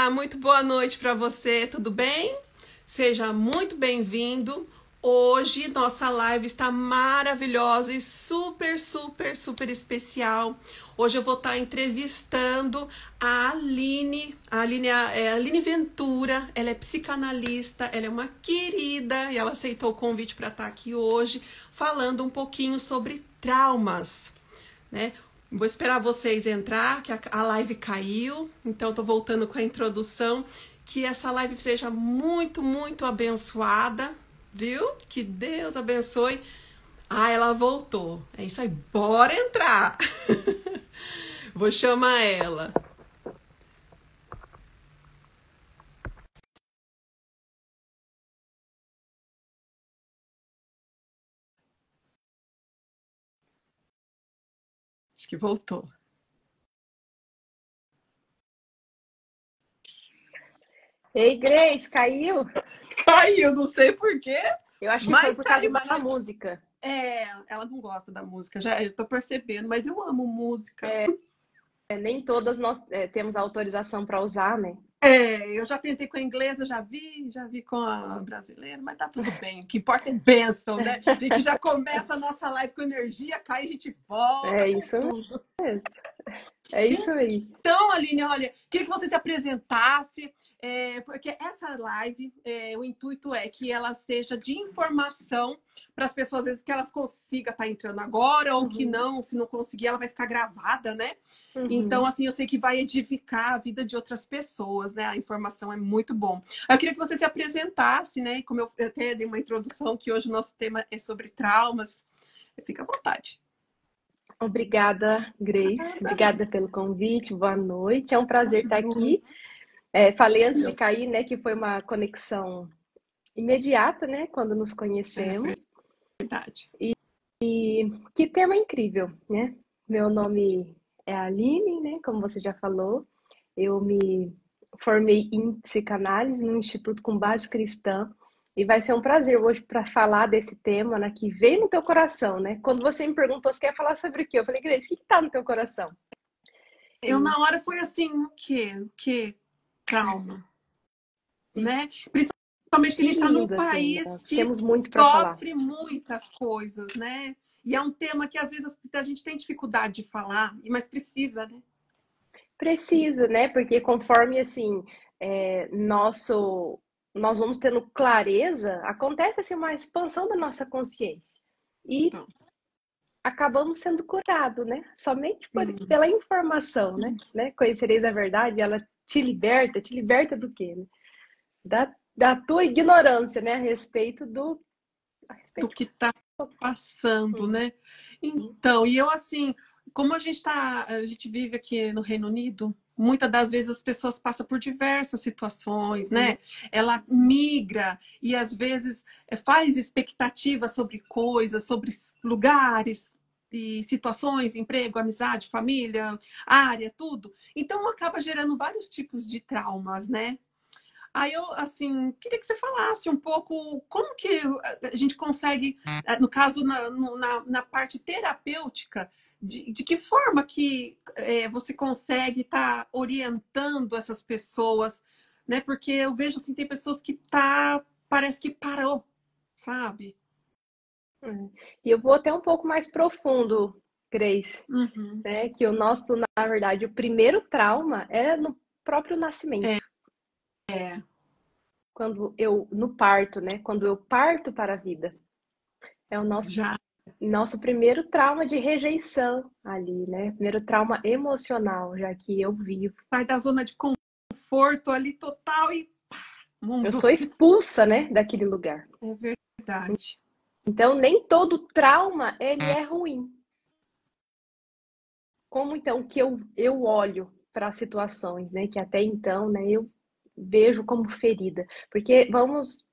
Olá, muito boa noite para você, tudo bem? Seja muito bem-vindo. Hoje nossa live está maravilhosa e super especial. Hoje eu vou estar entrevistando a Aline. A Aline Ventura, ela é psicanalista, ela é uma querida e ela aceitou o convite para estar aqui hoje falando um pouquinho sobre traumas, né? Vou esperar vocês entrar, que a live caiu, então estou voltando com a introdução. Que essa live seja muito abençoada, viu? Que Deus abençoe. Ah, ela voltou. É isso aí, bora entrar. Vou chamar ela. Acho que voltou. Ei, Grace, caiu? Caiu, não sei por quê. Eu acho que foi por causa da música. Ela não gosta da música, já eu tô percebendo, mas eu amo música. Nem todas nós temos autorização para usar, né? Eu já tentei com a inglesa, já vi com a brasileira, mas tá tudo bem. O que importa é bênção, né? A gente já começa a nossa live com energia, cai, a gente volta É com isso tudo. mesmo. É isso aí. Então, Aline, olha, queria que você se apresentasse, porque essa live, o intuito é que ela seja de informação para as pessoas, às vezes, que elas consigam estar entrando agora, ou que não, se não conseguir, ela vai ficar gravada, né? Então, assim, eu sei que vai edificar a vida de outras pessoas, né? A informação é muito bom. Eu queria que você se apresentasse, né? E como eu até dei uma introdução, que hoje o nosso tema é sobre traumas, fica à vontade. Obrigada, Grace. Obrigada pelo convite. Boa noite. É um prazer estar aqui. Falei antes de cair, né, que foi uma conexão imediata, né, quando nos conhecemos. É verdade. E que tema incrível, né? Meu nome é Aline, né, como você já falou. Eu me formei em psicanálise no Instituto com base cristã. E vai ser um prazer hoje para falar desse tema, né, que veio no teu coração, né? Quando você me perguntou se quer falar sobre o quê, eu falei, Grace, o que está no teu coração? Eu, na hora, foi assim, o quê? Trauma, né? Principalmente que a gente está num Assim, país nós que temos muito para falar. sofre muitas coisas, né? E é um tema que, às vezes, a gente tem dificuldade de falar, mas precisa, né? Precisa, né? Porque conforme, assim, nós vamos tendo clareza, acontece, assim, uma expansão da nossa consciência. E Então, acabamos sendo curados, né? Somente pela informação, né? Conhecereis a verdade, ela te liberta do quê? Né? Da tua ignorância, né? A respeito do que está passando, né? Então, e eu assim, como a gente vive aqui no Reino Unido, muitas das vezes as pessoas passam por diversas situações, né? Ela migra e às vezes faz expectativas sobre coisas, sobre lugares e situações, emprego, amizade, família, área, tudo. Então acaba gerando vários tipos de traumas, né? Aí eu, assim, queria que você falasse um pouco como que a gente consegue, no caso, na parte terapêutica, de que forma que você consegue estar orientando essas pessoas, né? Porque eu vejo, assim, tem pessoas que parece que parou, sabe? E eu vou até um pouco mais profundo, Grace, né? Que o nosso, na verdade, o primeiro trauma é no próprio nascimento. No parto, né? Quando eu parto para a vida. É o nosso primeiro trauma de rejeição ali, né? Primeiro trauma emocional, já que eu vivo. Sai da zona de conforto ali total e mundo. Eu sou expulsa, né, daquele lugar. É verdade. Então, nem todo trauma, ele é ruim. Como, então, que eu olho para as situações, né, que até então, né, eu vejo como ferida. Porque vamos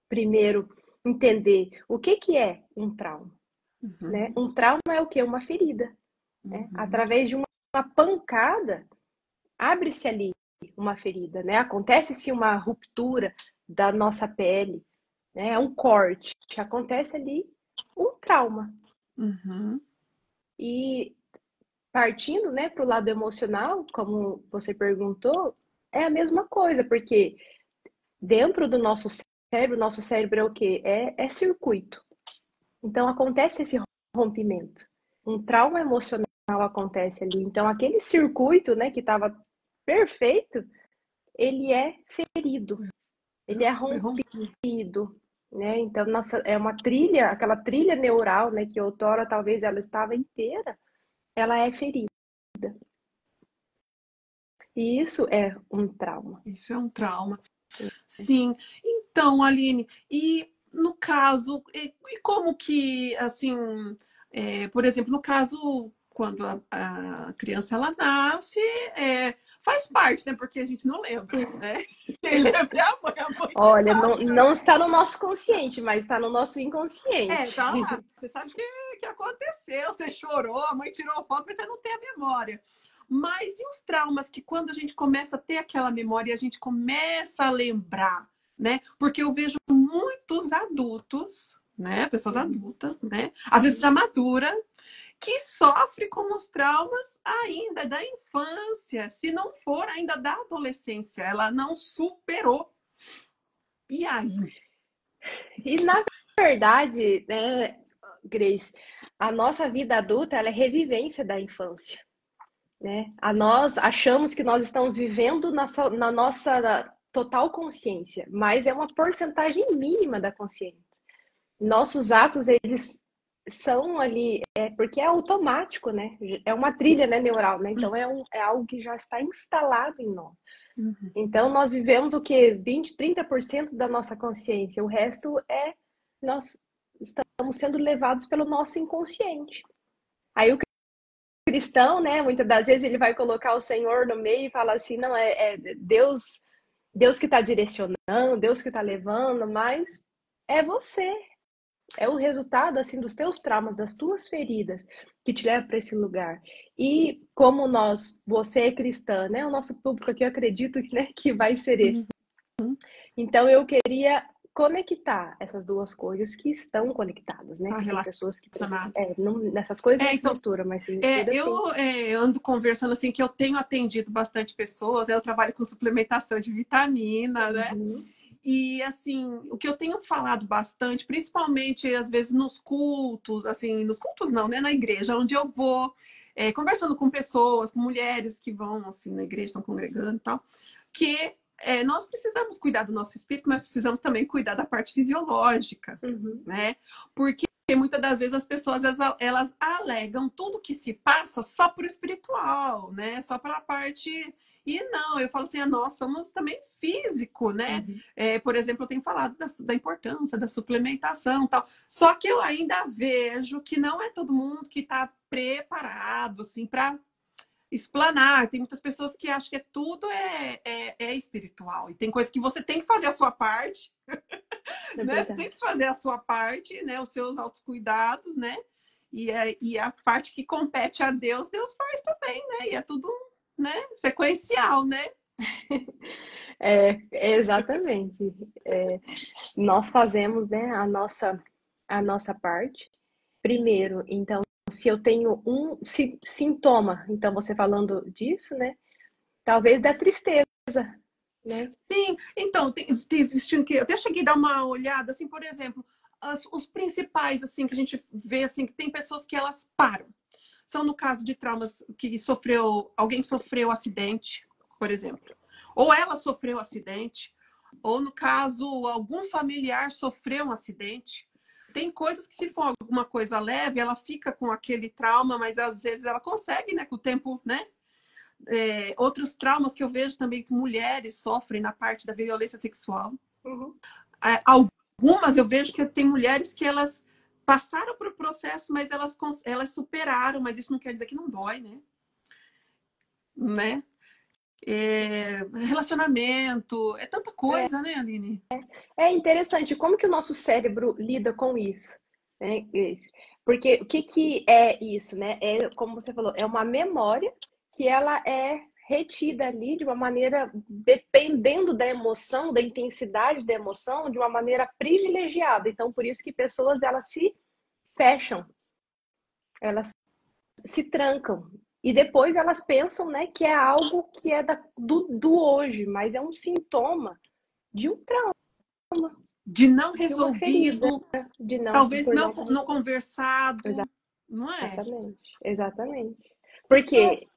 primeiro entender o que é um trauma. Né? Um trauma é o quê? Uma ferida. Né? Através de uma pancada, abre-se ali uma ferida. Né? Acontece-se uma ruptura da nossa pele, né? Um corte. Acontece ali um trauma. E partindo, né, para o lado emocional, como você perguntou, é a mesma coisa, porque dentro do nosso cérebro é o quê? É circuito. Então, acontece esse rompimento. Um trauma emocional acontece ali. Então, aquele circuito, né, que estava perfeito, ele é ferido. Ele é rompido, né? Então, nossa, é uma trilha, aquela trilha neural, né, que outrora talvez ela estava inteira, ela é ferida. E isso é um trauma. Isso é um trauma. Sim. Então, Aline, e no caso, e como que, assim, por exemplo, no caso, quando a criança ela nasce, faz parte, né? Porque a gente não lembra, né? Quem lembra é a mãe que Olha, passa, não né? está no nosso consciente, mas está no nosso inconsciente. Tá lá. Você sabe que aconteceu, você chorou, a mãe tirou foto, mas você não tem a memória. Mas e os traumas que quando a gente começa a ter aquela memória, a gente começa a lembrar, né? Porque eu vejo muitos adultos, né? Pessoas adultas, né? Às vezes já madura, que sofre com os traumas ainda da infância, se não for ainda da adolescência, ela não superou. E aí? E na verdade, né, Grace, a nossa vida adulta ela é revivência da infância, né? Nós achamos que nós estamos vivendo na nossa total consciência, mas é uma porcentagem mínima da consciência. Nossos atos, eles são ali, porque é automático, né? É uma trilha, né, neural, né? Então é algo que já está instalado em nós. Então nós vivemos o que? 20, 30% da nossa consciência, o resto nós estamos sendo levados pelo nosso inconsciente. Aí o cristão, né, muitas das vezes ele vai colocar o Senhor no meio e fala assim, não, é Deus que está direcionando, Deus que está levando, mas é você. É o resultado, assim, dos teus traumas, das tuas feridas, que te leva para esse lugar. E como você é cristã, né? O nosso público aqui, eu acredito, né, que vai ser esse. Então, eu queria conectar essas duas coisas que estão conectadas, né? Tem pessoas que nessas coisas não se mistura, mas se mistura eu ando conversando assim que eu tenho atendido bastante pessoas, eu trabalho com suplementação de vitamina, né? E assim, o que eu tenho falado bastante, principalmente às vezes nos cultos, assim, nos cultos não, né? Na igreja, onde eu vou, conversando com pessoas, com mulheres que vão assim na igreja, estão congregando e tal, que nós precisamos cuidar do nosso espírito, mas precisamos também cuidar da parte fisiológica, né? Porque muitas das vezes as pessoas elas alegam tudo que se passa só para o espiritual, né? Só pela parte. E não, eu falo assim, nós somos também físico, né? Por exemplo, eu tenho falado da importância da suplementação e tal. Só que eu ainda vejo que não é todo mundo que está preparado, assim, para explanar. Tem muitas pessoas que acham que tudo é espiritual. E tem coisas que você tem que fazer a sua parte, né? Você tem que fazer a sua parte, né? Os seus autocuidados, né? E a parte que compete a Deus, Deus faz também, né? E é tudo, né? Sequencial, né? Exatamente. Nós fazemos, né, a nossa parte. Primeiro, então, se eu tenho um sintoma, então você falando disso, né? Talvez da tristeza, né? Sim, então, existe um que eu até cheguei a dar uma olhada, assim, por exemplo, os principais, assim, que a gente vê, assim, que tem pessoas que elas param. São no caso de traumas que alguém sofreu acidente, por exemplo. Ou ela sofreu acidente, ou no caso, algum familiar sofreu um acidente. Tem coisas que, se for alguma coisa leve, ela fica com aquele trauma, mas às vezes ela consegue, né, com o tempo, né? Outros traumas que eu vejo também que mulheres sofrem na parte da violência sexual. Algumas eu vejo que tem mulheres que elas passaram por processo, mas elas superaram, mas isso não quer dizer que não dói, né? Relacionamento, é tanta coisa, né, Aline? É interessante como que o nosso cérebro lida com isso, né? Porque o que é isso, né? Como você falou, é uma memória que ela é retida ali de uma maneira, dependendo da emoção, da intensidade da emoção, de uma maneira privilegiada. Então, por isso que pessoas elas se fecham, elas se trancam. E depois elas pensam, né, que é algo que é do hoje, mas é um sintoma de um trauma, De não de uma ferida, resolvido, de não, talvez não conversado, não é? exatamente, exatamente. Então, Porque,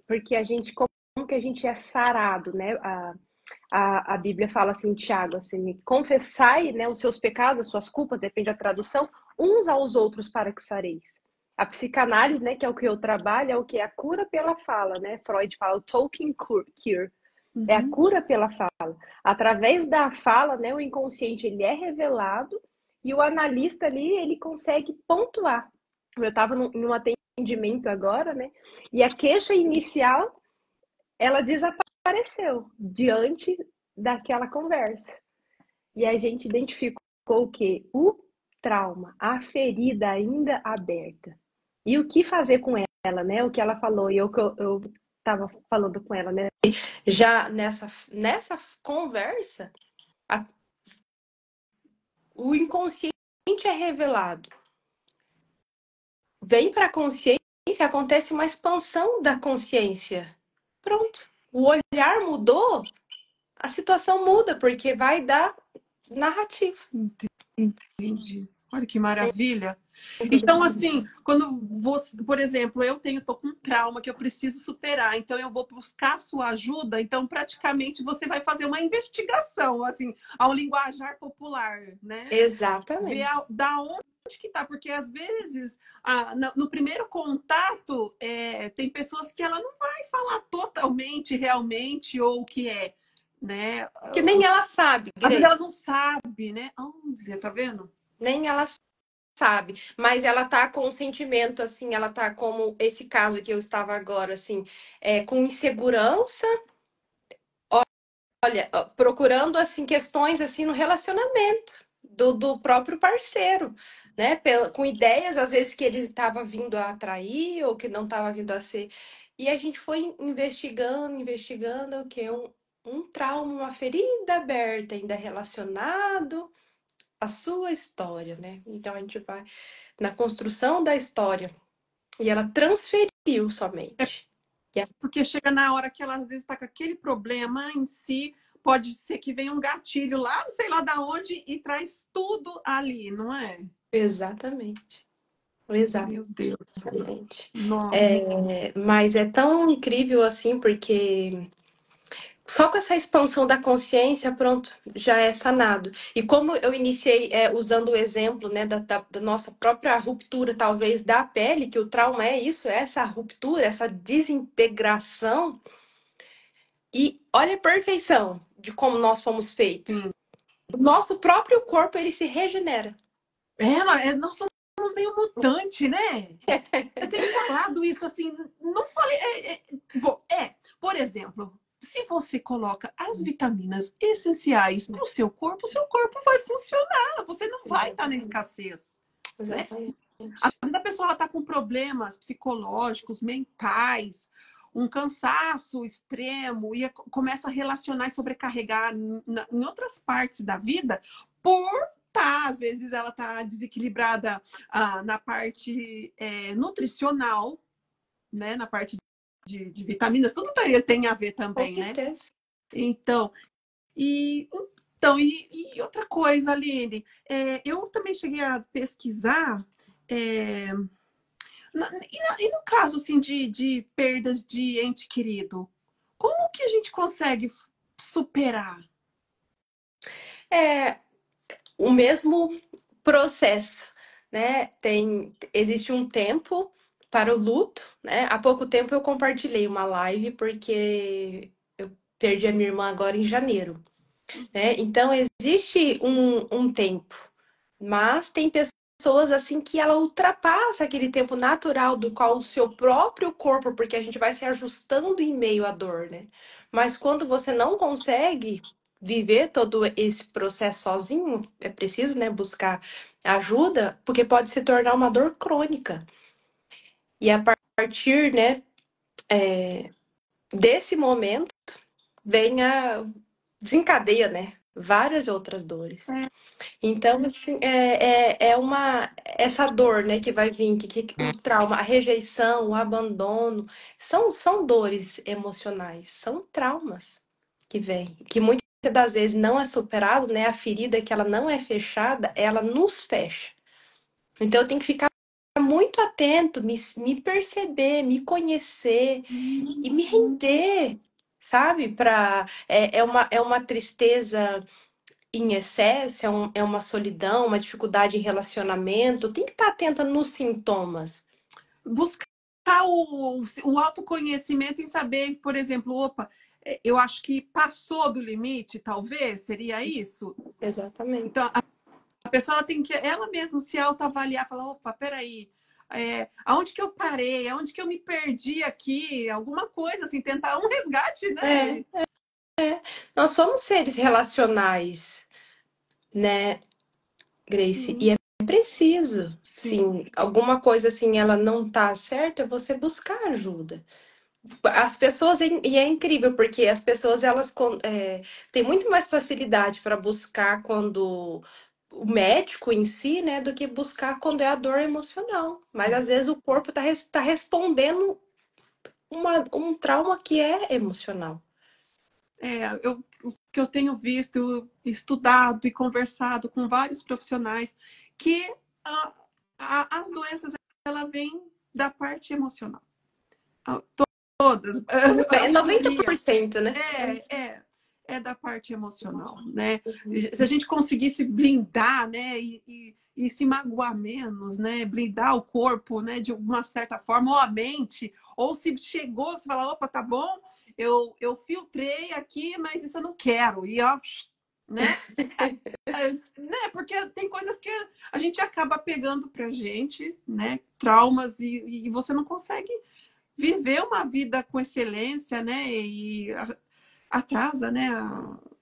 porque a gente, como que a gente é sarado, né? A Bíblia fala assim, em Tiago, assim, confessai, né, os seus pecados, as suas culpas, depende da tradução, uns aos outros para que sareis. A psicanálise, né, que é o que eu trabalho, é o que? A cura pela fala, né? Freud fala o talking cure. É a cura pela fala. Através da fala, né, o inconsciente ele é revelado e o analista ali, ele consegue pontuar. Eu estava em um atendimento agora, né? E a queixa inicial, ela desapareceu diante daquela conversa. E a gente identificou o quê? O trauma, a ferida ainda aberta. E o que fazer com ela, né? O que ela falou, e eu estava falando com ela, né? Já nessa conversa, o inconsciente é revelado. Vem para a consciência, acontece uma expansão da consciência. Pronto. O olhar mudou, a situação muda, porque vai dar narrativa. entendi. Olha que maravilha. Então, assim, quando você, por exemplo, tô com um trauma que eu preciso superar, então eu vou buscar sua ajuda, então praticamente você vai fazer uma investigação, assim, ao linguajar popular, né? Ver Exatamente. da onde que tá, porque às vezes no primeiro contato tem pessoas que ela não vai falar totalmente, realmente, ou o que é, né? Que nem ela sabe, Às vezes ela Grace. não sabe, né? Olha, tá vendo? Nem ela sabe, mas ela tá com um sentimento assim, ela tá como esse caso que eu estava agora, assim, com insegurança, olha, procurando assim questões assim no relacionamento do próprio parceiro, né? Com ideias às vezes que ele estava vindo a atrair ou que não estava vindo a ser. E a gente foi investigando o que um trauma, uma ferida aberta ainda relacionado à sua história, né? Então a gente vai na construção da história e ela transferiu somente. Porque chega na hora que ela às vezes está com aquele problema em si, pode ser que venha um gatilho lá, não sei lá da onde, e traz tudo ali, não é? Exatamente. Meu Deus. Exatamente. Nossa. Mas é tão incrível assim, porque só com essa expansão da consciência, pronto, já é sanado. E como eu iniciei usando o exemplo, né, da nossa própria ruptura, talvez, da pele, que o trauma é isso, é essa ruptura, essa desintegração. E olha a perfeição de como nós fomos feitos. Sim. O nosso próprio corpo, ele se regenera. Nós somos meio mutante, né? Eu tenho falado isso assim, não falei. Bom, por exemplo, se você coloca as vitaminas essenciais para o seu corpo vai funcionar. Você não vai estar na escassez, né? Exatamente. Às vezes a pessoa está com problemas psicológicos, mentais, um cansaço extremo e começa a relacionar e sobrecarregar em outras partes da vida por às vezes ela está desequilibrada na parte nutricional, né? Na parte de vitaminas, tudo tem a ver Com também, né? certeza. Então, e, e outra coisa, Aline, eu também cheguei a pesquisar e no caso assim de perdas de ente querido, como que a gente consegue superar? É o mesmo processo, né? Existe um tempo para o luto, né? Há pouco tempo eu compartilhei uma live porque eu perdi a minha irmã agora em janeiro, né? Então existe um tempo, mas tem pessoas assim que ela ultrapassa aquele tempo natural do qual o seu próprio corpo, porque a gente vai se ajustando em meio à dor, né? Mas quando você não consegue viver todo esse processo sozinho, é preciso, né, buscar ajuda, porque pode se tornar uma dor crônica. E a partir, né, desse momento, vem desencadeia, né, várias outras dores. É. Então, assim, essa dor, né, que vai vir, que o trauma, a rejeição, o abandono, são dores emocionais, são traumas que vêm, que muitas das vezes não é superado, né, a ferida que ela não é fechada, ela nos fecha. Então, eu tenho que ficar muito atento, me perceber, me conhecer e me render, sabe? É uma tristeza em excesso, é uma solidão, uma dificuldade em relacionamento. Tem que estar atenta nos sintomas. Buscar o autoconhecimento em saber, por exemplo, opa, eu acho que passou do limite, talvez, seria isso? Exatamente. Então, a pessoa ela tem que ela mesma se autoavaliar, falar, opa, peraí, aonde que eu parei? Aonde que eu me perdi aqui? Alguma coisa, assim, tentar um resgate, né? Nós somos seres relacionais, né, Grace? E é preciso, Sim. sim, alguma coisa assim, ela não tá certa, é você buscar ajuda. As pessoas, e é incrível, porque as pessoas, elas têm muito mais facilidade para buscar quando o médico em si, né, do que buscar quando é a dor emocional. Mas às vezes o corpo tá respondendo um trauma que é emocional. O que eu tenho visto, estudado e conversado com vários profissionais, que as doenças, ela vem da parte emocional. Todas, É a maioria. 90%, né? É da parte emocional, né? Se a gente conseguisse blindar, né, e se magoar menos, né, blindar o corpo, né, de uma certa forma, ou a mente, ou se chegou, você fala, opa, tá bom, eu filtrei aqui, mas isso eu não quero, e ó, né? Né? Porque tem coisas que a gente acaba pegando pra gente, né, traumas, e você não consegue viver uma vida com excelência, né, e atrasa, né?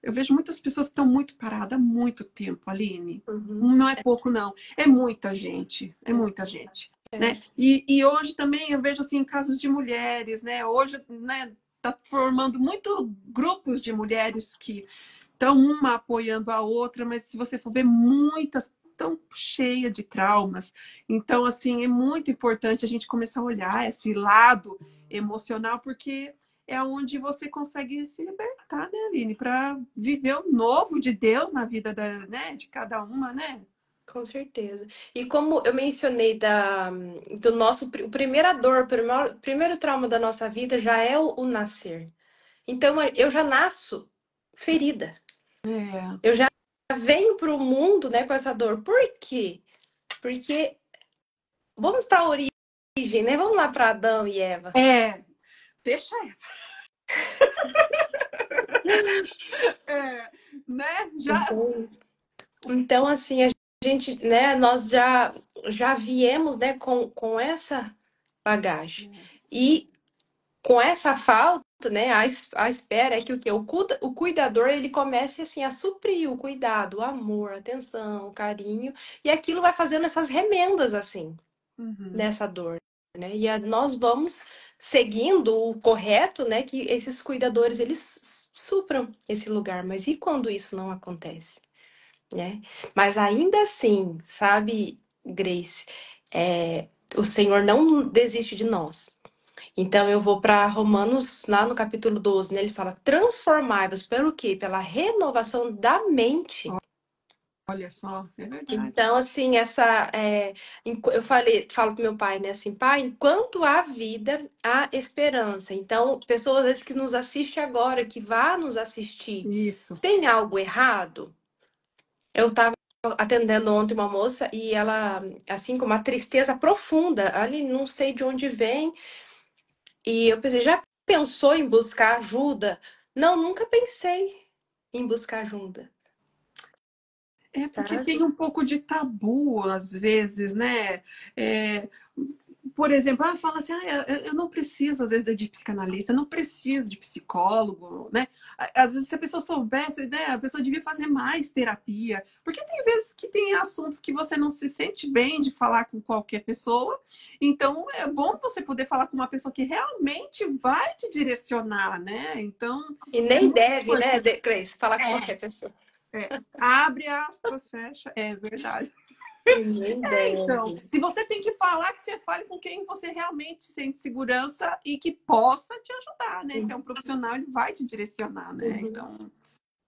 Eu vejo muitas pessoas que estão muito paradas há muito tempo, Aline. Não é pouco, não. É muita gente. É muita gente. Né? E hoje também eu vejo assim casos de mulheres, né? Hoje, né, tá formando muito grupos de mulheres que estão uma apoiando a outra, mas se você for ver, muitas estão cheias de traumas. Então, assim, é muito importante a gente começar a olhar esse lado emocional, porque é onde você consegue se libertar, né, Aline? Para viver o novo de Deus na vida né, de cada uma, né? Com certeza. E como eu mencionei do nosso o primeira dor, o primeiro trauma da nossa vida já é o nascer. Então eu já nasço ferida. Eu já venho para o mundo, né, com essa dor. Por quê? Porque vamos para a origem, né? Vamos lá para Adão e Eva. Deixa Eva. Né? Já. Então, assim, a gente, né, nós já viemos, né, com essa bagagem. E com essa falta, né, a espera é que o cuidador ele comece assim a suprir o cuidado, o amor, a atenção, o carinho, e aquilo vai fazendo essas remendas assim nessa dor, né? E nós vamos seguindo o correto, né, que esses cuidadores eles supram esse lugar, mas e quando isso não acontece, né? Mas ainda assim, sabe, Grace, o Senhor não desiste de nós. Então eu vou para Romanos, lá no capítulo 12, né? Ele fala: transformai-vos pelo quê? Pela renovação da mente. Olha só, é verdade. Então, assim, eu falo pro meu pai, né? Assim, pai, enquanto há vida, há esperança. Então, pessoas às vezes que nos assistem agora, que vá nos assistir, Isso. tem algo errado? Eu estava atendendo ontem uma moça e ela, assim, com uma tristeza profunda, ali, não sei de onde vem. E eu pensei, já pensou em buscar ajuda? Não, nunca pensei em buscar ajuda. Porque Sabe? tem um pouco de tabu, às vezes, né? Por exemplo, fala assim, eu não preciso, às vezes, de psicanalista, eu não preciso de psicólogo, né? Às vezes, se a pessoa soubesse, né, a pessoa devia fazer mais terapia, porque tem vezes que tem assuntos que você não se sente bem de falar com qualquer pessoa, então é bom você poder falar com uma pessoa que realmente vai te direcionar, né? Então, E nem deve, né, Grace, falar com qualquer pessoa. Abre aspas, fecha. É verdade. Ninguém deve. Então, se você tem que falar, que você fale com quem você realmente sente segurança e que possa te ajudar, né? Se é um profissional, ele vai te direcionar, né? Então,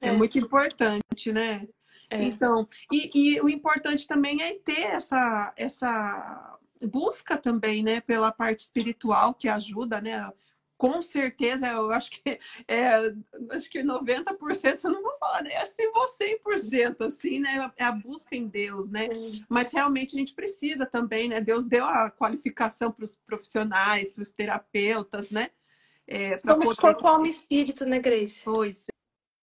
é muito importante, né? Então, e o importante também é ter essa busca também, né? Pela parte espiritual que ajuda, né? Com certeza, eu acho que 90%, eu não vou falar, né? Acho que vou 100%, assim, né? É a busca em Deus, né? Mas realmente a gente precisa também, né? Deus deu a qualificação para os profissionais, para os terapeutas, né? Somos corpo, alma e espírito, né, Grace? Pois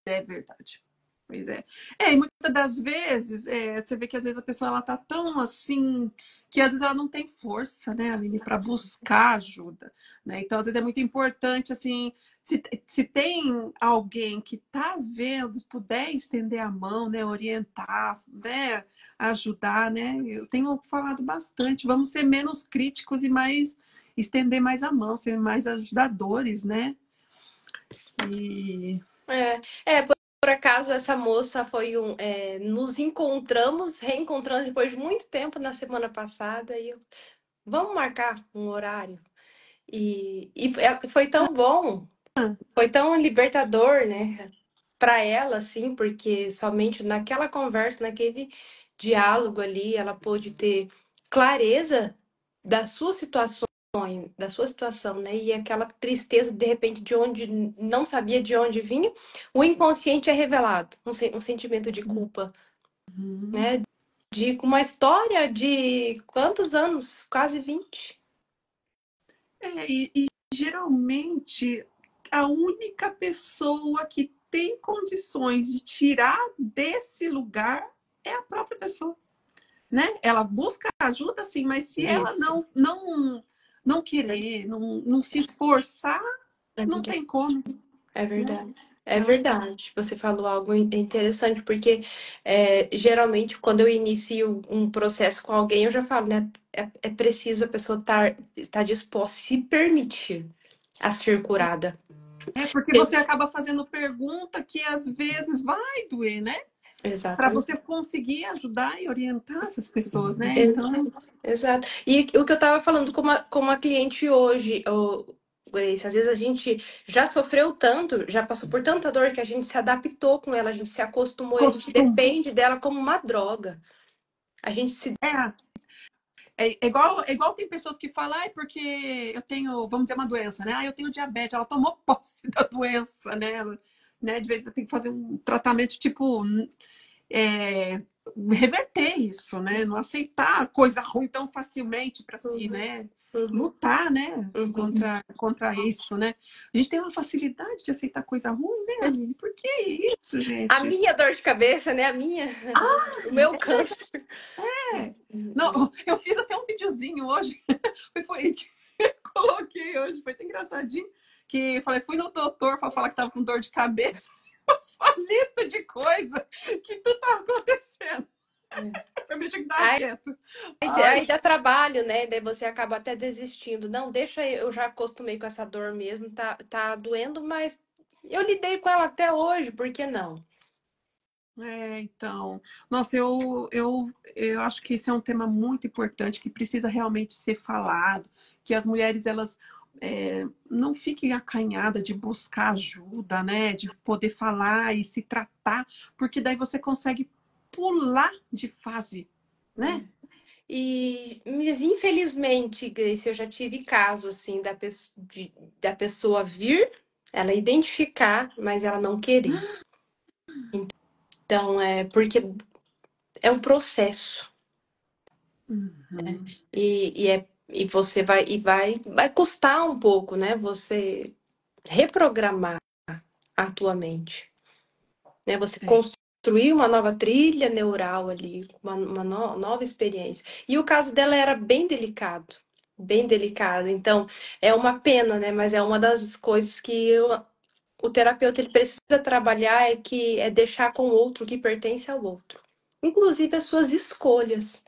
é verdade. Pois é. E muitas das vezes, você vê que às vezes a pessoa ela tá tão assim, que às vezes ela não tem força, né, Aline, para buscar ajuda, né? Então, às vezes é muito importante, assim, se tem alguém que tá vendo, puder estender a mão, né, orientar, né, ajudar, né? Eu tenho falado bastante, vamos ser menos críticos e mais, estender mais a mão, ser mais ajudadores, né? E... Por acaso, essa moça foi nos reencontramos depois de muito tempo na semana passada e vamos marcar um horário. E foi tão bom, foi tão libertador, né, para ela, assim, porque somente naquela conversa, naquele diálogo ali, ela pôde ter clareza da sua situação, da sua situação, né? E aquela tristeza, de repente, de onde não sabia de onde vinha, o inconsciente é revelado, um sentimento de culpa, né? De uma história de quantos anos? Quase 20. E geralmente a única pessoa que tem condições de tirar desse lugar é a própria pessoa, né? Ela busca ajuda, sim, mas se ela não querer, não se esforçar, não tem como. É verdade. É verdade. Você falou algo interessante, porque geralmente quando eu inicio um processo com alguém, eu já falo, né? É preciso a pessoa estar disposta, se permitir a ser curada. Porque você acaba fazendo pergunta que às vezes vai doer, né? Para você conseguir ajudar e orientar essas pessoas, né? Então... Exato. E o que eu estava falando com uma cliente hoje, Grace, às vezes a gente já sofreu tanto, já passou por tanta dor que a gente se adaptou com ela, a gente se acostumou, a gente depende dela como uma droga. A gente se... igual tem pessoas que falam, porque eu tenho, vamos dizer, uma doença, né? Eu tenho diabetes, ela tomou posse da doença, né? De vez em quando tem que fazer um tratamento, tipo, reverter isso, né? Não aceitar coisa ruim tão facilmente para si, né? Lutar, né? Contra isso, né? A gente tem uma facilidade de aceitar coisa ruim, né, Aline? Por que isso, gente? A minha dor de cabeça, né? O meu câncer. Não, eu fiz até um videozinho hoje. Foi coloquei hoje, foi tão engraçadinho. Que eu falei, fui no doutor para falar que tava com dor de cabeça. Só lista de coisa que tudo tava acontecendo. Eu me tinha que dar quieto. Aí dá trabalho, né? Daí você acaba até desistindo. Não, deixa eu já acostumei com essa dor mesmo, tá doendo, mas eu lidei com ela até hoje, por que não? Então, nossa, eu acho que esse é um tema muito importante que precisa realmente ser falado, que as mulheres elas não fiquem acanhadas de buscar ajuda, né? De poder falar e se tratar, porque daí você consegue pular de fase, né? Mas infelizmente, Grace, eu já tive caso assim da pessoa vir, ela identificar, mas ela não querer. Então, porque é um processo. Uhum. E você vai custar um pouco, né? Você reprogramar a tua mente, né? Você construir uma nova trilha neural ali, uma nova experiência. E o caso dela era bem delicado, bem delicado. Então, é uma pena, né? Mas é uma das coisas que o terapeuta ele precisa trabalhar é deixar com o outro o que pertence ao outro, inclusive as suas escolhas.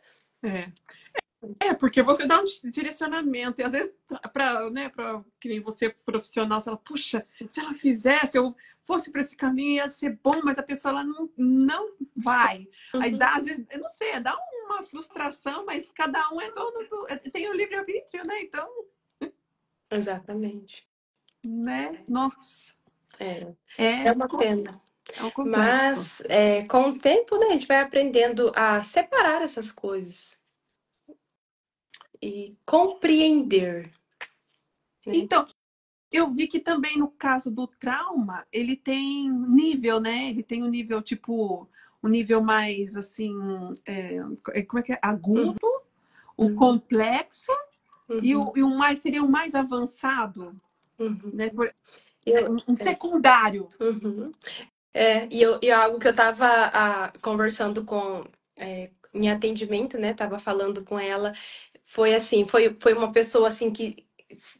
Porque você dá um direcionamento, e às vezes, para, né, que nem você profissional, você fala, puxa, se ela fizesse, eu fosse para esse caminho ia ser bom, mas a pessoa ela não vai. Aí dá, às vezes, eu não sei, dá uma frustração, mas cada um é dono tem o livre-arbítrio, né? Então, Exatamente. né? Nossa. É uma pena. É um complexo. Mas com o tempo, né, a gente vai aprendendo a separar essas coisas e compreender. Né? Então, eu vi que também no caso do trauma, ele tem nível, né? Ele tem um nível, tipo, um nível mais, assim, como é que é? Agudo, o complexo e o mais, seria o mais avançado, né? Um secundário. E algo que eu estava conversando em atendimento, né? Tava falando com ela, foi assim, foi uma pessoa assim que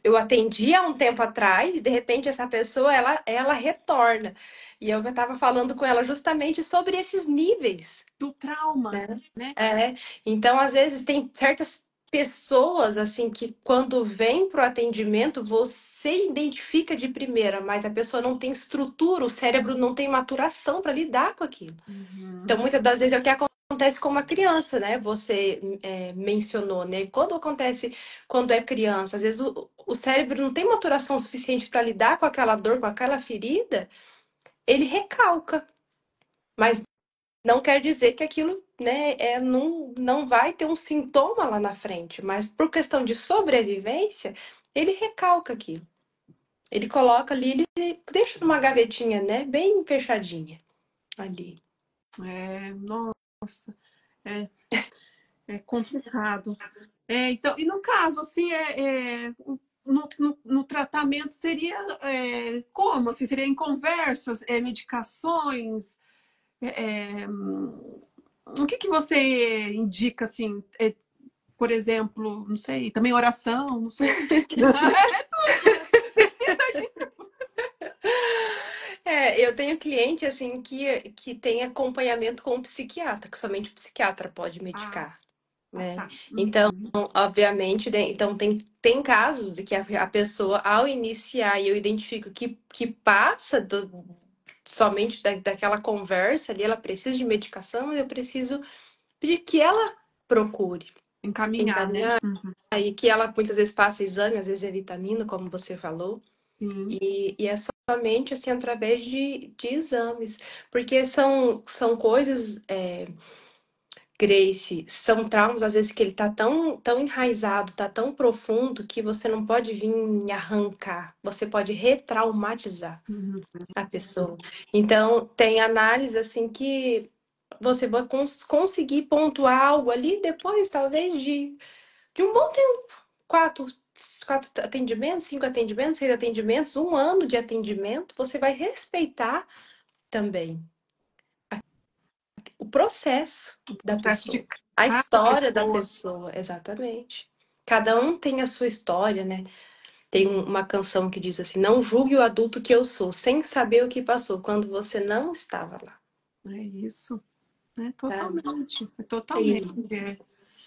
eu atendi há um tempo atrás, e de repente essa pessoa ela retorna. E eu estava falando com ela justamente sobre esses níveis do trauma, né? Então, às vezes, tem certas pessoas, assim, que quando vem para o atendimento, você identifica de primeira, mas a pessoa não tem estrutura, o cérebro não tem maturação para lidar com aquilo. Então, muitas das vezes é o que acontece com uma criança, né? Você mencionou, né? Quando é criança, às vezes o cérebro não tem maturação suficiente para lidar com aquela dor, com aquela ferida, ele recalca. Mas não quer dizer que aquilo, né, não vai ter um sintoma lá na frente, mas por questão de sobrevivência, ele recalca aquilo. Ele coloca ali, ele deixa numa gavetinha, né, bem fechadinha ali. Nossa, é complicado. Então, e no caso, assim, no tratamento seria como? Assim, seria em conversas, medicações? O que você indica, assim, por exemplo, não sei, também oração, não sei. Eu tenho cliente, assim, que tem acompanhamento com o psiquiatra, que somente o psiquiatra pode medicar. Né? Tá. Então, obviamente, né? Então tem casos de que a pessoa, ao iniciar, e eu identifico que passa somente daquela conversa ali, ela precisa de medicação, e eu preciso pedir que ela procure Encaminhar, né? e que ela muitas vezes passa exame, às vezes é vitamina, como você falou, e é somente assim através de exames, porque são coisas. Grace, são traumas, às vezes, que ele tá tão enraizado, tá tão profundo, que você não pode vir e arrancar. Você pode retraumatizar a pessoa. Então, tem análise, assim, que você vai conseguir pontuar algo ali depois, talvez, de um bom tempo. Quatro atendimentos, 5 atendimentos, 6 atendimentos, 1 ano de atendimento, você vai respeitar também o processo da pessoa, a história da pessoa, exatamente. Cada um tem a sua história, né? Tem uma canção que diz assim: não julgue o adulto que eu sou, sem saber o que passou, quando você não estava lá. É isso. Totalmente. Tá? Totalmente.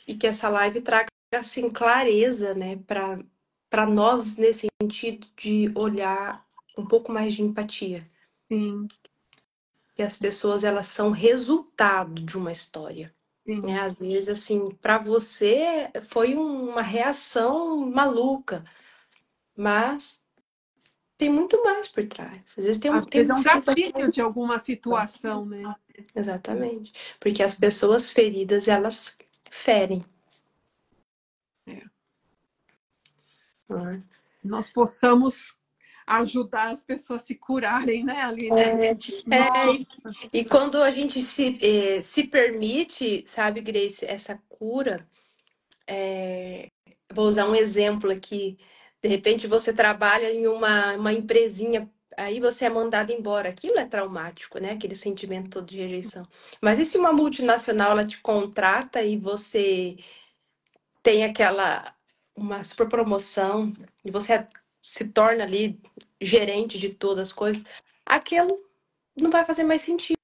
E que essa live traga, assim, clareza, né? Para nós, nesse sentido de olhar um pouco mais de empatia. Sim. Que as pessoas, elas são resultado de uma história. Né? Às vezes, assim, para você foi uma reação maluca, mas tem muito mais por trás. Às vezes tem vezes é um gatilho de alguma situação, né? Exatamente. Porque as pessoas feridas, elas ferem. Nós possamos ajudar as pessoas a se curarem, né, Aline? E quando a gente se permite, sabe, Grace, essa cura, vou usar um exemplo aqui. De repente você trabalha em uma empresinha, aí você é mandado embora. Aquilo é traumático, né? Aquele sentimento todo de rejeição. Mas e se uma multinacional ela te contrata e você tem uma super promoção e você se torna ali gerente de todas as coisas, aquilo não vai fazer mais sentido,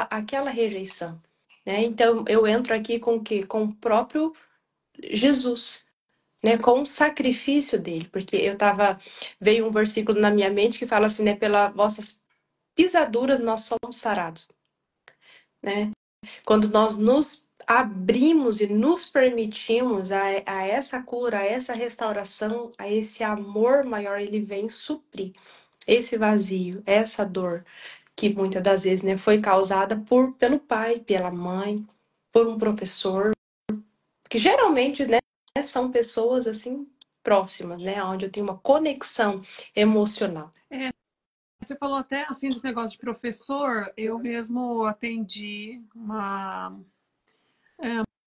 aquela rejeição. Né? Então eu entro aqui com o quê? Com o próprio Jesus. Né, com o sacrifício dele, porque veio um versículo na minha mente que fala assim, né, pisaduras nós somos sarados, né? Quando nós nos abrimos e nos permitimos a essa cura, a essa restauração, a esse amor maior, ele vem suprir esse vazio, essa dor que muitas das vezes, né, foi causada pelo pai, pela mãe, por um professor, que geralmente, né, são pessoas assim próximas, né, onde eu tenho uma conexão emocional. Você falou até assim desse negócio de professor. Eu mesmo atendi uma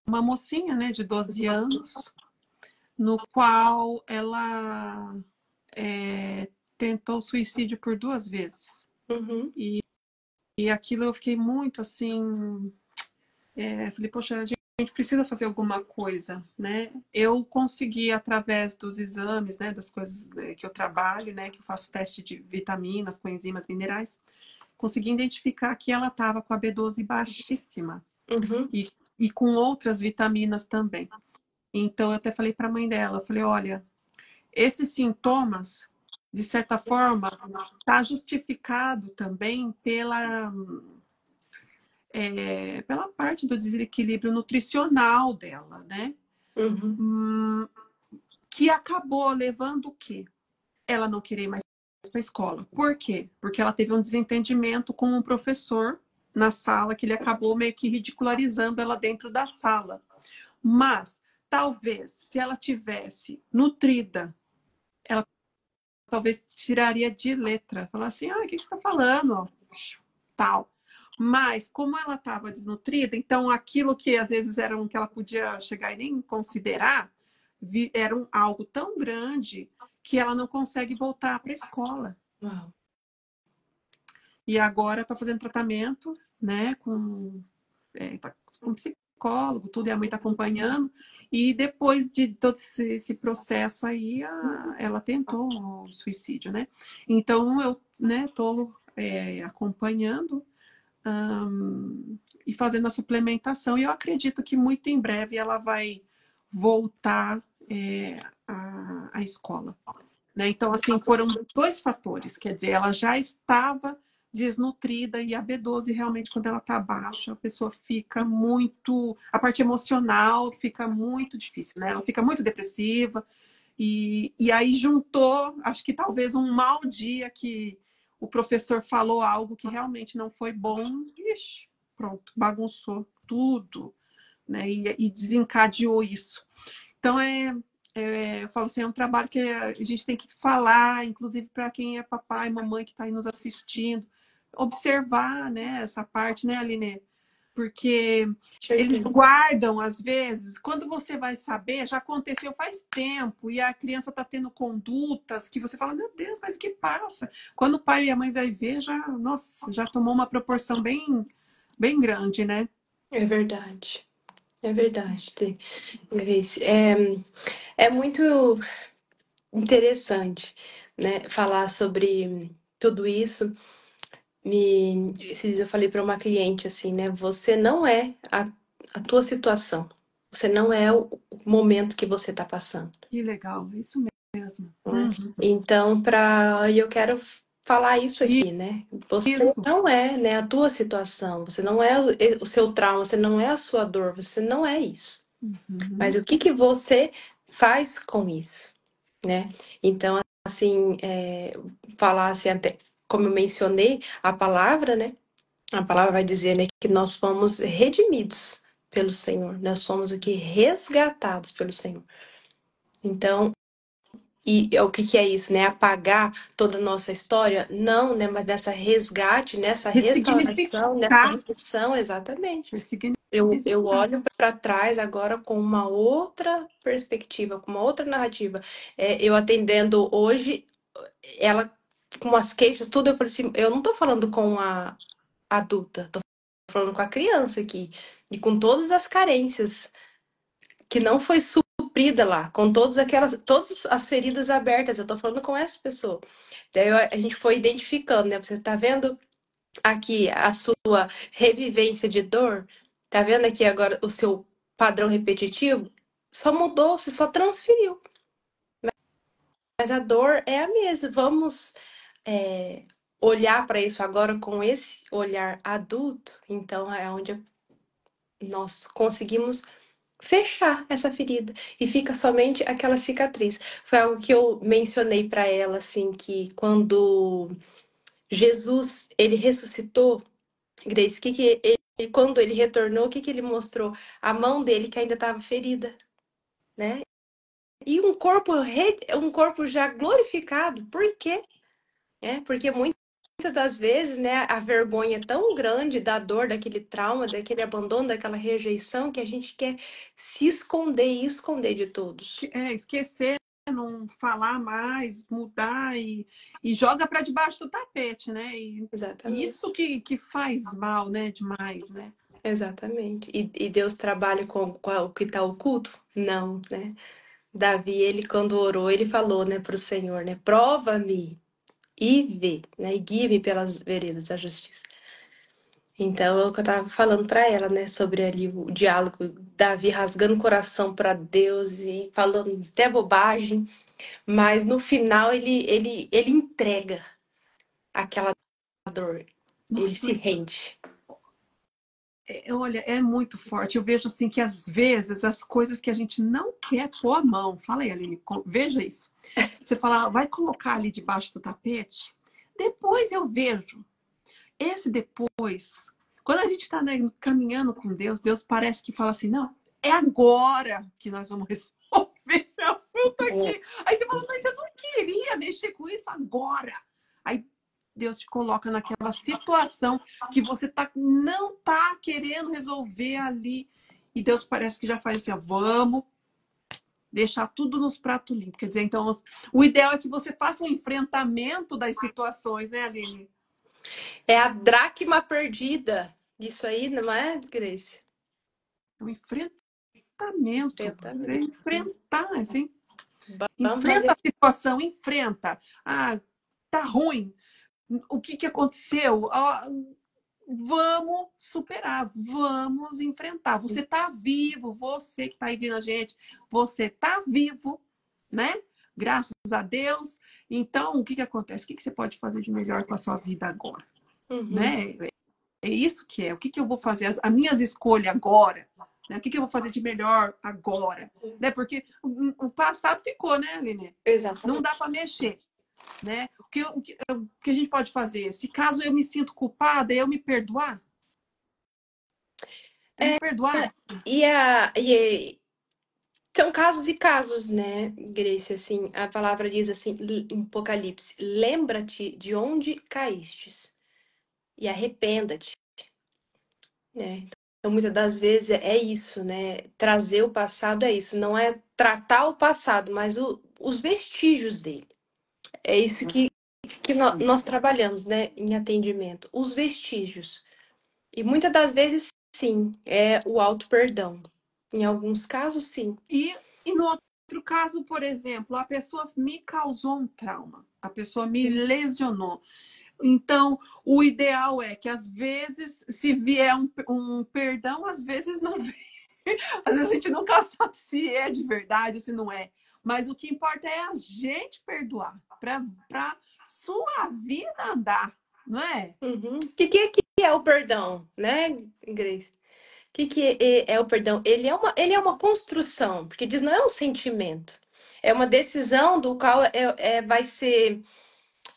mocinha, né, de 12 anos, no qual ela tentou suicídio por 2 vezes. Uhum. E aquilo eu fiquei muito assim, falei, poxa, a gente precisa fazer alguma coisa, né? Eu consegui, através dos exames, né, das coisas que eu trabalho, né, que eu faço teste de vitaminas, coenzimas minerais, consegui identificar que ela estava com a B12 baixíssima. Uhum. E com outras vitaminas também. Então, eu até falei para a mãe dela, eu falei, olha, esses sintomas, de certa forma, está justificado também pela parte do desequilíbrio nutricional dela, né? Uhum. Que acabou levando o quê? Ela não querer mais para a escola. Por quê? Porque ela teve um desentendimento com um professor na sala, que ele acabou meio que ridicularizando ela dentro da sala. Mas, talvez, se ela tivesse nutrida, ela talvez tiraria de letra. Falar assim, o que você está falando? Tal. Mas, como ela estava desnutrida, então aquilo que às vezes era um que ela podia chegar e nem considerar, era algo tão grande que ela não consegue voltar para a escola. Uau. E agora está fazendo tratamento, né, tá com psicólogo, tudo, e a mãe está acompanhando. E depois de todo esse processo aí, ela tentou o suicídio, né? Então, eu estou acompanhando e fazendo a suplementação. E eu acredito que muito em breve ela vai voltar à escola. Né? Então, assim, foram 2 fatores. Quer dizer, ela já estava desnutrida e a B12 realmente, quando ela está baixa, a pessoa fica muito... A parte emocional fica muito difícil, né? Ela fica muito depressiva. E aí juntou, acho que talvez um mau dia que o professor falou algo que realmente não foi bom. Ixi, pronto, bagunçou tudo, né? E desencadeou isso. Então, eu falo assim, é um trabalho que a gente tem que falar, inclusive para quem é papai, mamãe que está aí nos assistindo, observar, né, essa parte, né, Aline? Porque eles guardam, às vezes, quando você vai saber, já aconteceu faz tempo, e a criança está tendo condutas que você fala, meu Deus, mas o que passa? Quando o pai e a mãe vai ver, nossa, já tomou uma proporção bem, bem grande, né? É verdade. É verdade, Grace. É muito interessante, né, falar sobre tudo isso. Esses dias eu falei para uma cliente assim, né? Você não é a tua situação. Você não é o momento que você está passando. Que legal, isso mesmo. Né? Então, eu quero falar isso aqui, né? Você não é, né, a tua situação, você não é o seu trauma, você não é a sua dor, você não é isso. Mas o que você faz com isso, né? Então, assim, falar assim, até como eu mencionei, a palavra, né? A palavra vai dizer, né, que nós fomos redimidos pelo Senhor, nós somos o que resgatados pelo Senhor. Então, o que é isso, né? Apagar toda a nossa história? Não, né? Mas nessa resgate, nessa restauração, nessa remissão, exatamente. Eu olho para trás agora com uma outra perspectiva, com uma outra narrativa. Eu atendendo hoje, ela com as queixas, tudo, eu falei assim, eu não tô falando com a adulta, tô falando com a criança aqui. E com todas as carências que não foi suprida lá, com todas as feridas abertas, eu tô falando com essa pessoa. Daí a gente foi identificando, né? Você tá vendo aqui a sua revivência de dor? Tá vendo aqui agora o seu padrão repetitivo? Só mudou, você só transferiu. Mas a dor é a mesma. Vamos olhar para isso agora com esse olhar adulto, então é onde nós conseguimos fechar essa ferida e fica somente aquela cicatriz. Foi algo que eu mencionei para ela, assim, que quando Jesus, ele ressuscitou, Grace, quando ele retornou, o que ele mostrou? A mão dele que ainda estava ferida, né? E um corpo já glorificado. Por quê? Porque muitas das vezes, né, a vergonha é tão grande da dor, daquele trauma, daquele abandono, daquela rejeição, que a gente quer se esconder e esconder de todos. Esquecer, não falar mais, mudar e joga para debaixo do tapete, né? E Exatamente. isso que faz mal, né? Demais, né? Exatamente. E Deus trabalha com o que está oculto? Não, né? Davi, ele quando orou, ele falou, né, para o Senhor, né? Prova-me e vê, né? E guia-me pelas veredas da justiça. Então, é o que eu tava falando para ela, né, sobre ali o diálogo, Davi rasgando o coração para Deus e falando até bobagem, mas no final ele entrega aquela dor, ele Nossa, se rende. olha, é muito forte. Eu vejo assim que às vezes as coisas que a gente não quer pôr a mão, fala aí, Aline, veja isso. Você fala, vai colocar ali debaixo do tapete. Depois eu vejo. Esse depois, quando a gente está, né, caminhando com Deus, Deus parece que fala assim, não, é agora que nós vamos resolver esse assunto aqui. Aí você fala, mas eu não queria mexer com isso agora. Aí Deus te coloca naquela situação que você não tá querendo resolver ali. E Deus parece que já faz assim, ó, vamos deixar tudo nos pratos limpos. Quer dizer, então, o ideal é que você faça um enfrentamento das situações, né, Aline? É a dracma perdida. Isso aí, não é, Grace? O enfrentamento. É enfrentar, assim. Enfrenta a situação, enfrenta. Ah, tá ruim. O que aconteceu? Vamos superar, vamos enfrentar. Você tá vivo, você que tá aí vendo a gente, você tá vivo, né? Graças a Deus. Então, o que acontece? O que você pode fazer de melhor com a sua vida agora? Né? É isso que é. O que eu vou fazer? As minhas escolhas agora. Né? O que eu vou fazer de melhor agora? Né? Porque o passado ficou, né, Aline? Exatamente. Não dá para mexer. Né? O que a gente pode fazer? Se caso eu me sinto culpada, eu me perdoar? Me perdoar? São casos e casos, né, Grace? Assim, a palavra diz assim, em Apocalipse: lembra-te de onde caístes e arrependa-te, né? Então, muitas das vezes é isso, né? Trazer o passado é isso, não é tratar o passado, mas os vestígios dele. É isso que nós trabalhamos, né, em atendimento, os vestígios. E muitas das vezes, sim, é o auto-perdão. Em alguns casos, sim. E no outro caso, por exemplo, a pessoa me causou um trauma, a pessoa me lesionou. Então, o ideal é que, às vezes, se vier um perdão, às vezes não vem. Às vezes a gente nunca sabe se é de verdade ou se não é. Mas o que importa é a gente perdoar, para sua vida andar, não é? Uhum. O que é o perdão, né, Grace? O que é o perdão? Ele é uma construção, porque diz não é um sentimento. É uma decisão do qual vai ser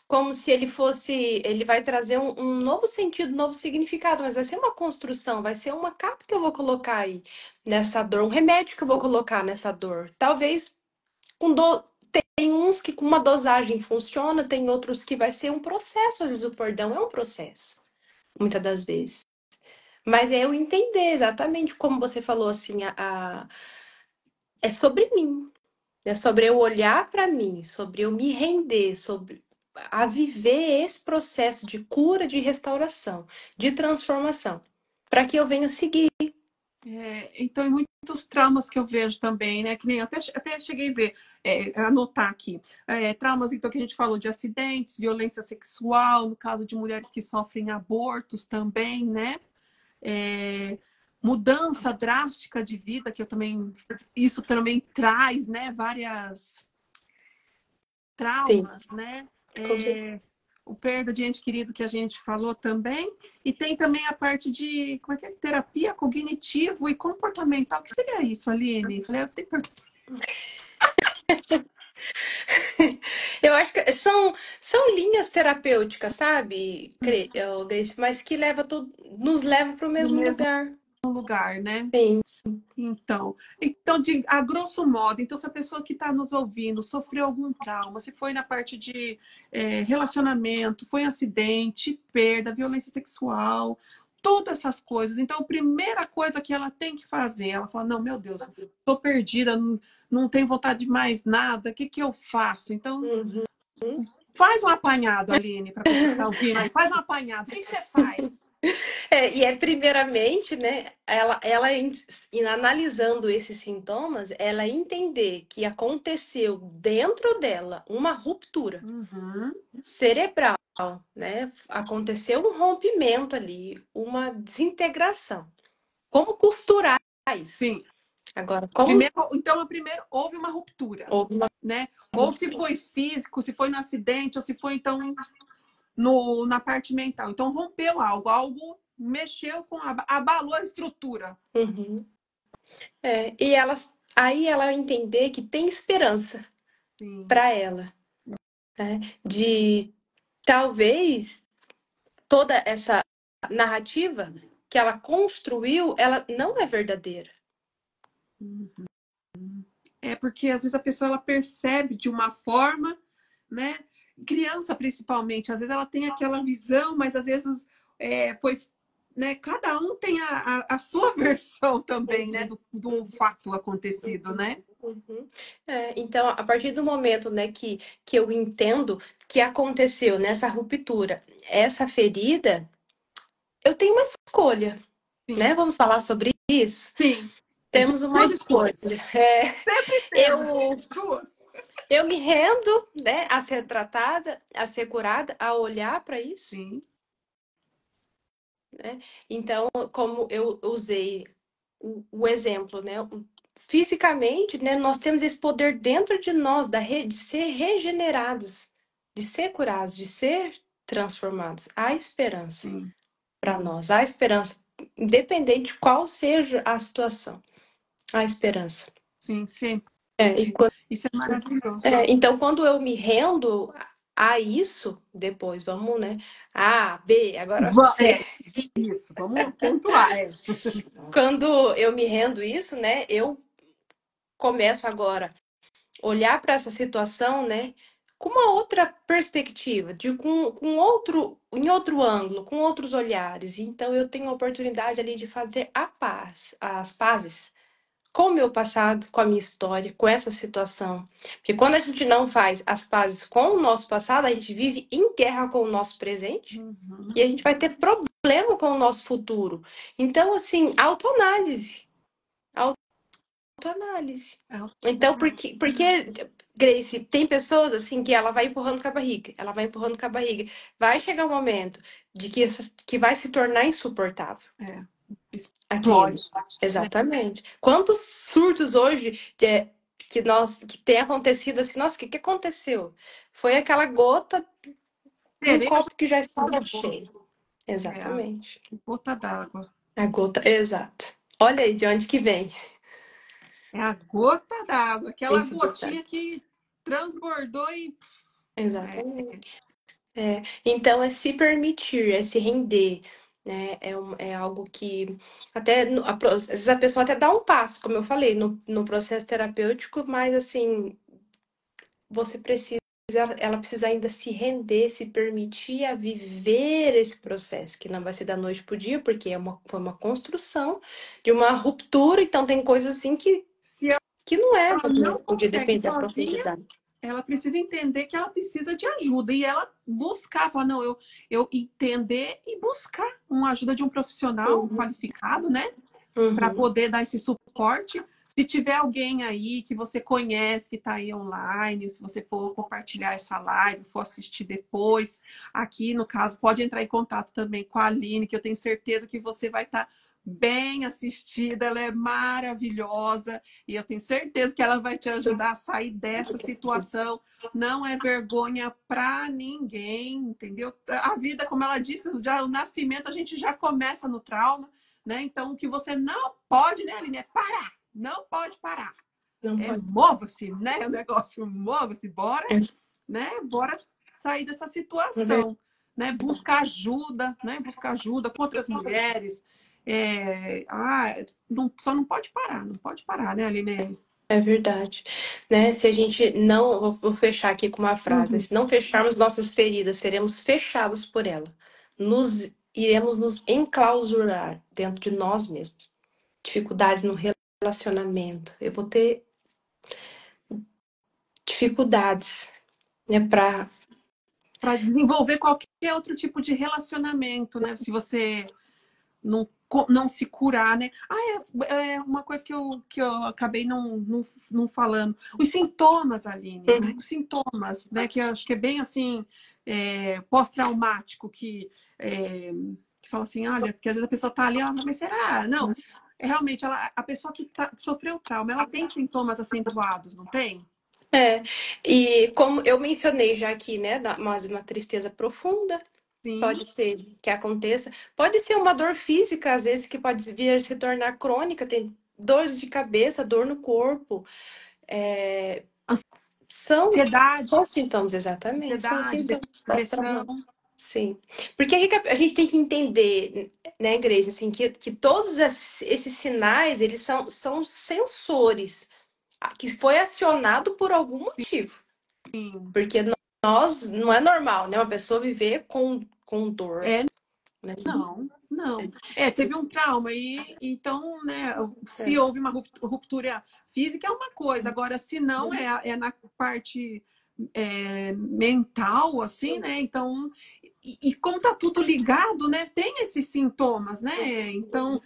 como se ele vai trazer um novo sentido, um novo significado, mas vai ser uma construção, vai ser uma capa que eu vou colocar aí nessa dor, um remédio que eu vou colocar nessa dor. Talvez tem uns que com uma dosagem funciona, tem outros que vai ser um processo, às vezes o perdão é um processo, muitas das vezes. Mas é eu entender exatamente como você falou, assim, é sobre mim. É sobre eu olhar para mim, sobre eu me render, sobre a viver esse processo de cura, de restauração, de transformação, para que eu venha seguir. Então, muitos traumas que eu vejo também, né? Que nem eu até cheguei a ver, anotar aqui. Traumas, então, que a gente falou de acidentes, violência sexual, no caso de mulheres que sofrem abortos também, né? Mudança drástica de vida, que isso também traz, né? Várias Sim, traumas, né? com certeza. o perda de ente querido que a gente falou também, e tem também a parte de, como é que é? Terapia cognitivo e comportamental. O que seria isso, Aline? Falei, eu tenho Eu acho que são linhas terapêuticas, sabe, Grace, mas que nos leva para o no mesmo mesmo lugar. lugar, né? Sim. Então, a grosso modo, então, se a pessoa que está nos ouvindo sofreu algum trauma, se foi na parte de relacionamento, foi um acidente, perda, violência sexual, todas essas coisas. Então, a primeira coisa que ela tem que fazer, ela fala, não, meu Deus, estou perdida, não tenho vontade de mais nada, o que que eu faço? Então, faz um apanhado, Aline, para a pessoa que está ouvindo aí, faz um apanhado, o que que você faz? E é primeiramente, né, analisando esses sintomas, ela entender que aconteceu dentro dela uma ruptura Uhum. cerebral, né? Aconteceu um rompimento ali, uma desintegração. Como costurar isso? Sim. Agora, como Primeiro houve uma ruptura, houve uma né? Ou se foi físico, se foi no acidente, ou se foi então na parte mental. Então rompeu algo mexeu abalou a estrutura. Uhum. E aí ela entender que tem esperança para ela, né? De talvez toda essa narrativa que ela construiu, ela não é verdadeira. É porque às vezes a pessoa ela percebe de uma forma, né? Criança principalmente, às vezes ela tem aquela visão, mas às vezes foi, né? Cada um tem a sua versão também, né? Do fato acontecido, né? Uhum. Então, a partir do momento, né, que eu entendo que aconteceu nessa ruptura, essa ferida, eu tenho uma escolha, Sim. né? Vamos falar sobre isso? Sim. Temos uma escolha. Sempre temos. Eu me rendo, né, a ser tratada, a ser curada, a olhar para isso. Sim. Né? Então, como eu usei o exemplo, né? Fisicamente, né, nós temos esse poder dentro de nós de ser regenerados, de ser curados, de ser transformados. Há esperança para nós, há esperança, independente de qual seja a situação. Há esperança. Sim, sempre. Isso é maravilhoso. Então, quando eu me rendo a isso, depois vamos, né? A, B, agora C. Isso, vamos pontuar. Quando eu me rendo isso, né? Eu começo agora a olhar para essa situação, né? Com uma outra perspectiva, com outro, em outro ângulo, com outros olhares. Então, eu tenho a oportunidade ali de fazer as pazes com o meu passado, com a minha história, com essa situação. Porque quando a gente não faz as pazes com o nosso passado, a gente vive em guerra com o nosso presente e a gente vai ter problema com o nosso futuro. Então, assim, autoanálise. Autoanálise. Então, porque, Grace, tem pessoas assim que ela vai empurrando com a barriga, ela vai empurrando com a barriga. Vai chegar um momento de que vai se tornar insuportável. Aquilo. Exatamente. Quantos surtos hoje que tem acontecido assim, nossa, o que aconteceu? Foi aquela gota no copo que já estava cheio. Exatamente. Gota d'água. A gota, exato. Olha aí de onde que vem. É a gota d'água, aquela gotinha que transbordou e. Exatamente. Então, é se permitir, é se render, né? É algo que até às vezes a pessoa até dá um passo, como eu falei, no processo terapêutico, mas assim, ela precisa ainda se render, se permitir a viver esse processo, que não vai ser da noite pro dia, porque foi uma construção de uma ruptura, então tem coisas assim que não é não podia consegue depender da sozinha, profundidade. Ela precisa entender que ela precisa de ajuda e ela buscar, falar, não, eu entender e buscar uma ajuda de um profissional qualificado, né? Para poder dar esse suporte. Se tiver alguém aí que você conhece, que está aí online, se você for compartilhar essa live, for assistir depois, aqui no caso, pode entrar em contato também com a Aline, que eu tenho certeza que você vai estar bem assistida, ela é maravilhosa e eu tenho certeza que ela vai te ajudar a sair dessa situação. Não é vergonha para ninguém, entendeu? A vida, como ela disse, já o nascimento a gente já começa no trauma, né? Então o que você não pode, né, Aline, é parar. Não pode parar. Mova-se, né? O negócio mova-se, bora, né? Bora sair dessa situação, né? Buscar ajuda, né? Buscar ajuda com outras mulheres. Só não pode parar, né, Aline? É verdade, né? Se a gente não, vou fechar aqui com uma frase, se não fecharmos nossas feridas, seremos fechados por ela. Iremos nos enclausurar dentro de nós mesmos. Dificuldades no relacionamento. Eu vou ter dificuldades, né, para desenvolver qualquer outro tipo de relacionamento, né? Se você não se curar, né? É uma coisa que eu acabei não falando. Os sintomas, Aline, os sintomas, né? Que eu acho que é bem assim, pós-traumático, que fala assim, olha, que às vezes a pessoa tá ali, ela fala, mas será? Não, realmente, a pessoa que sofreu trauma, ela tem sintomas acentuados, não tem? E como eu mencionei já aqui, né, mas uma tristeza profunda, Sim. pode ser que aconteça, pode ser uma dor física, às vezes, que pode vir a se tornar crônica, tem dores de cabeça, dor no corpo, são sintomas, exatamente, são sintomas pós-traumáticos. Sim, porque aí a gente tem que entender, né, Grace, assim, que todos esses sinais, eles são sensores que foi acionado por algum motivo. Sim. Porque nós, não é normal, né, uma pessoa viver com dor. Né? Não. Teve um trauma e então, né, se houve uma ruptura física é uma coisa, agora se não é na parte mental, assim, né? Então, e como tá tudo ligado, né? Tem esses sintomas, né? Então,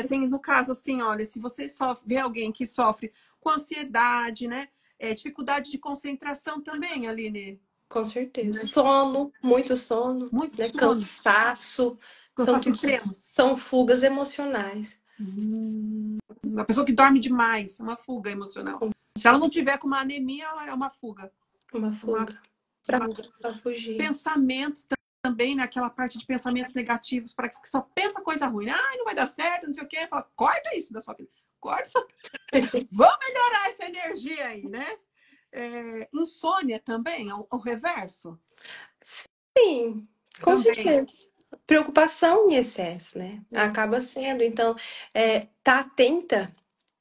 tem no caso assim, olha, se você vê alguém que sofre com ansiedade, né? Dificuldade de concentração também, Aline. Com certeza. Sono, muito sono, muito né? sono. Cansaço. São fugas emocionais. Uma pessoa que dorme demais, uma fuga emocional. Se ela não tiver com uma anemia, ela é uma fuga. Uma fuga. Para fugir. Pensamentos também, naquela parte de pensamentos negativos, para que só pensa coisa ruim. Não vai dar certo, não sei o quê. Fala, corta isso da sua vida. Corta isso. Vamos melhorar essa energia aí, né? Insônia também, o reverso? Sim, com certeza. Preocupação em excesso, né? Acaba sendo. Então, tá atenta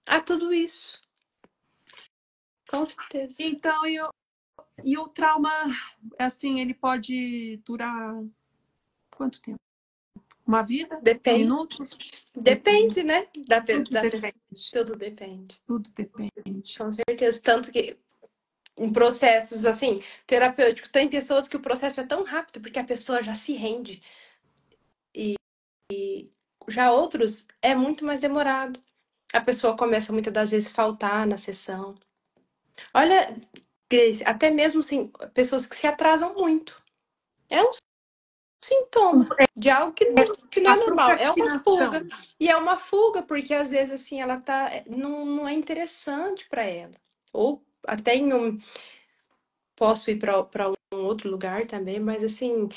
a tudo isso. Com certeza. Então, e o trauma, assim, ele pode durar quanto tempo? Uma vida? Depende. Minutos? Depende, né? Tudo depende. Tudo depende. Com certeza. Tanto que em processos, assim, terapêuticos, tem pessoas que o processo é tão rápido porque a pessoa já se rende. E já outros é muito mais demorado. A pessoa começa muitas das vezes a faltar na sessão. Olha, até mesmo assim, pessoas que se atrasam muito. É um sintoma de algo que não é normal. É uma fuga. E é uma fuga porque às vezes assim ela não é interessante para ela. Ou até posso ir para um outro lugar também, mas assim,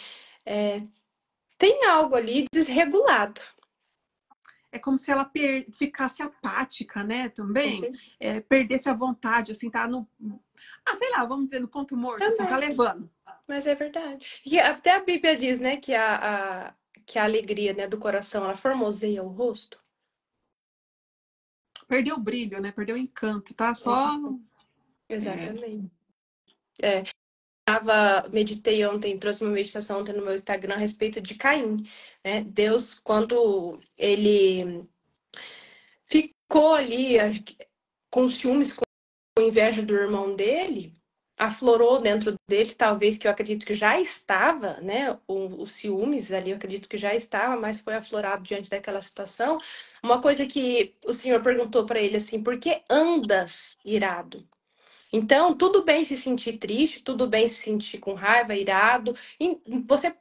tem algo ali desregulado. É como se ela ficasse apática, né? Também. Perdesse a vontade, assim, tá no. Sei lá, vamos dizer, no ponto morto, assim, tá levando. Mas é verdade. E até a Bíblia diz, né, que a alegria, né, do coração, ela formoseia o rosto. Perdeu o brilho, né? Perdeu o encanto, tá? Só. Exatamente. Meditei ontem, trouxe uma meditação ontem no meu Instagram a respeito de Caim, né? Deus, quando ele ficou ali com ciúmes, com inveja do irmão dele, aflorou dentro dele, talvez que eu acredito que já estava, né? O ciúmes ali, eu acredito que já estava, mas foi aflorado diante daquela situação. Uma coisa que o Senhor perguntou para ele assim: por que andas irado? Então, tudo bem se sentir triste, tudo bem se sentir com raiva, irado. Você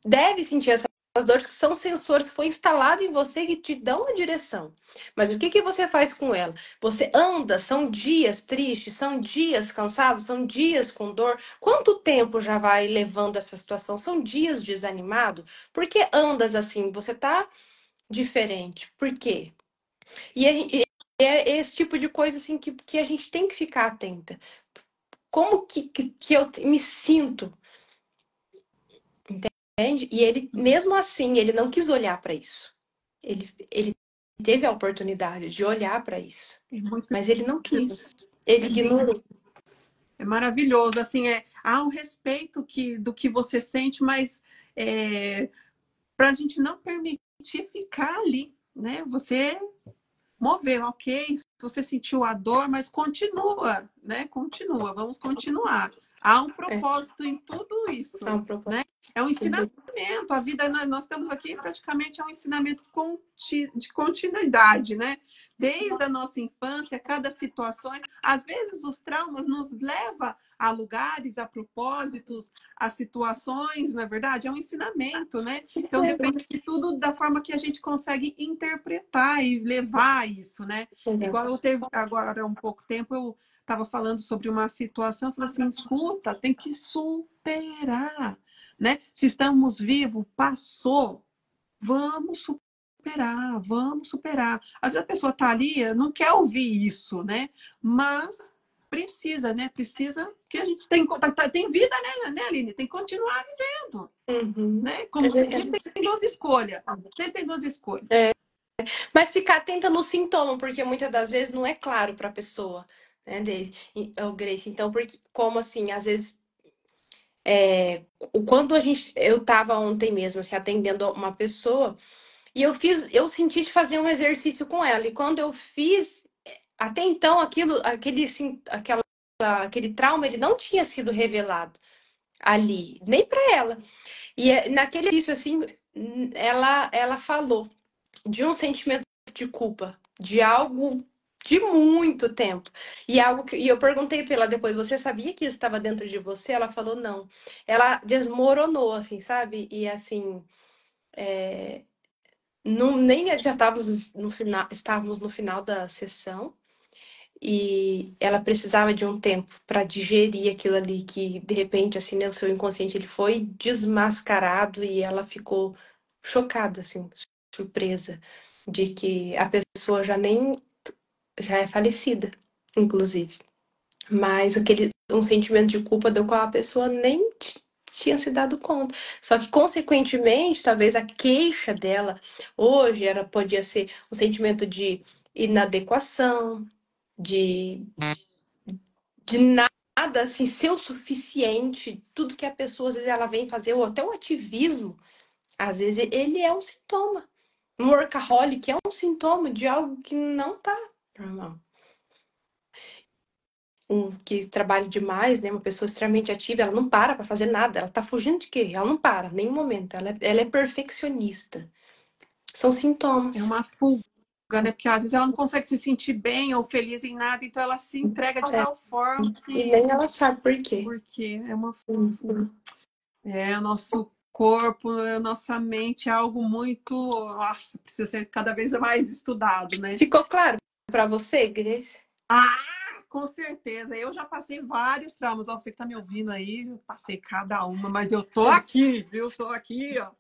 deve sentir essa dores que são sensores que foi instalado em você que te dão uma direção. Mas o que que você faz com ela? Você anda, são dias tristes, são dias cansados, são dias com dor. Quanto tempo já vai levando essa situação? São dias desanimado? Por que andas assim? Você tá diferente. Por quê? E é esse tipo de coisa assim que a gente tem que ficar atenta. Como que eu me sinto? Entende? E ele, mesmo assim, ele não quis olhar para isso. Ele teve a oportunidade de olhar para isso, É muito mas ele não quis. Ele ignorou. É maravilhoso, assim, há um respeito do que você sente, mas para a gente não permitir ficar ali, né? Você mover, ok, você sentiu a dor, mas continua, né? Continua, vamos continuar. Há um propósito em tudo isso, É um propósito. né? É um ensinamento. A vida, nós estamos aqui praticamente é um ensinamento de continuidade, né? Desde a nossa infância, cada situação. Às vezes os traumas nos levam a lugares, a propósitos, a situações, não é verdade? É um ensinamento, né? Então depende de tudo da forma que a gente consegue interpretar e levar isso, né? Igual eu teve agora há um pouco tempo, eu estava falando sobre uma situação, falei assim, escuta, tem que superar, né? Se estamos vivos, passou, vamos superar, vamos superar. Às vezes a pessoa está ali, não quer ouvir isso, né? Mas precisa, né? Precisa que a gente tem vida, né, Aline? Tem que continuar vivendo, né? Como sempre tem duas escolhas. Sempre tem duas escolhas. Mas ficar atenta no sintoma, porque muitas das vezes não é claro para a pessoa, né, Grace? Então, porque, como assim, às vezes, quando eu estava ontem mesmo, assim, atendendo uma pessoa, e eu senti de fazer um exercício com ela, e quando eu fiz, até então, aquele trauma, ele não tinha sido revelado ali, nem para ela. E naquele exercício, assim, ela falou de um sentimento de culpa, de algo de muito tempo. E eu perguntei para ela depois, você sabia que isso estava dentro de você? Ela falou não. Ela desmoronou, assim, sabe? E assim, não, nem já estávamos no final da sessão. E ela precisava de um tempo para digerir aquilo ali que de repente assim, né, o seu inconsciente ele foi desmascarado e ela ficou chocada assim, surpresa de que a pessoa já é falecida, inclusive. Mas um sentimento de culpa do qual a pessoa nem tinha se dado conta. Só que, consequentemente, talvez a queixa dela hoje podia ser um sentimento de inadequação, de nada assim ser o suficiente, tudo que a pessoa às vezes ela vem fazer, ou até o ativismo, às vezes ele é um sintoma. Um workaholic é um sintoma de algo que não tá normal. Que trabalha demais, né? Uma pessoa extremamente ativa, ela não para fazer nada, ela tá fugindo de quê? Ela não para, nenhum momento. Ela é perfeccionista. São sintomas. É uma fuga, né? Porque às vezes ela não consegue se sentir bem ou feliz em nada, então ela se entrega de tal forma que... E nem ela sabe por quê. Porque é uma fuga. O nosso corpo, a nossa mente é algo muito... Nossa, precisa ser cada vez mais estudado, né? Ficou claro para você, Grace? Com certeza. Eu já passei vários traumas. Ó, você que tá me ouvindo aí, eu passei cada uma, mas eu tô aqui, viu? Tô aqui, ó.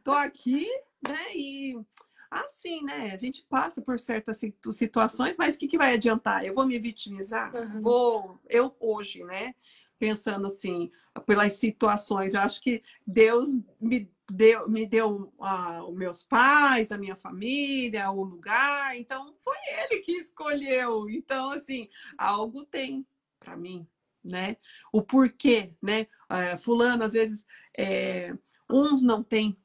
Tô aqui, né? E assim, né? A gente passa por certas situações, mas o que vai adiantar? Eu vou me vitimizar? Vou. Eu hoje, né? Pensando assim, pelas situações, eu acho que Deus me deu os meus pais, a minha família, o lugar. Então, foi Ele que escolheu. Então, assim, algo tem para mim, né? O porquê, né? Fulano, às vezes, uns não tem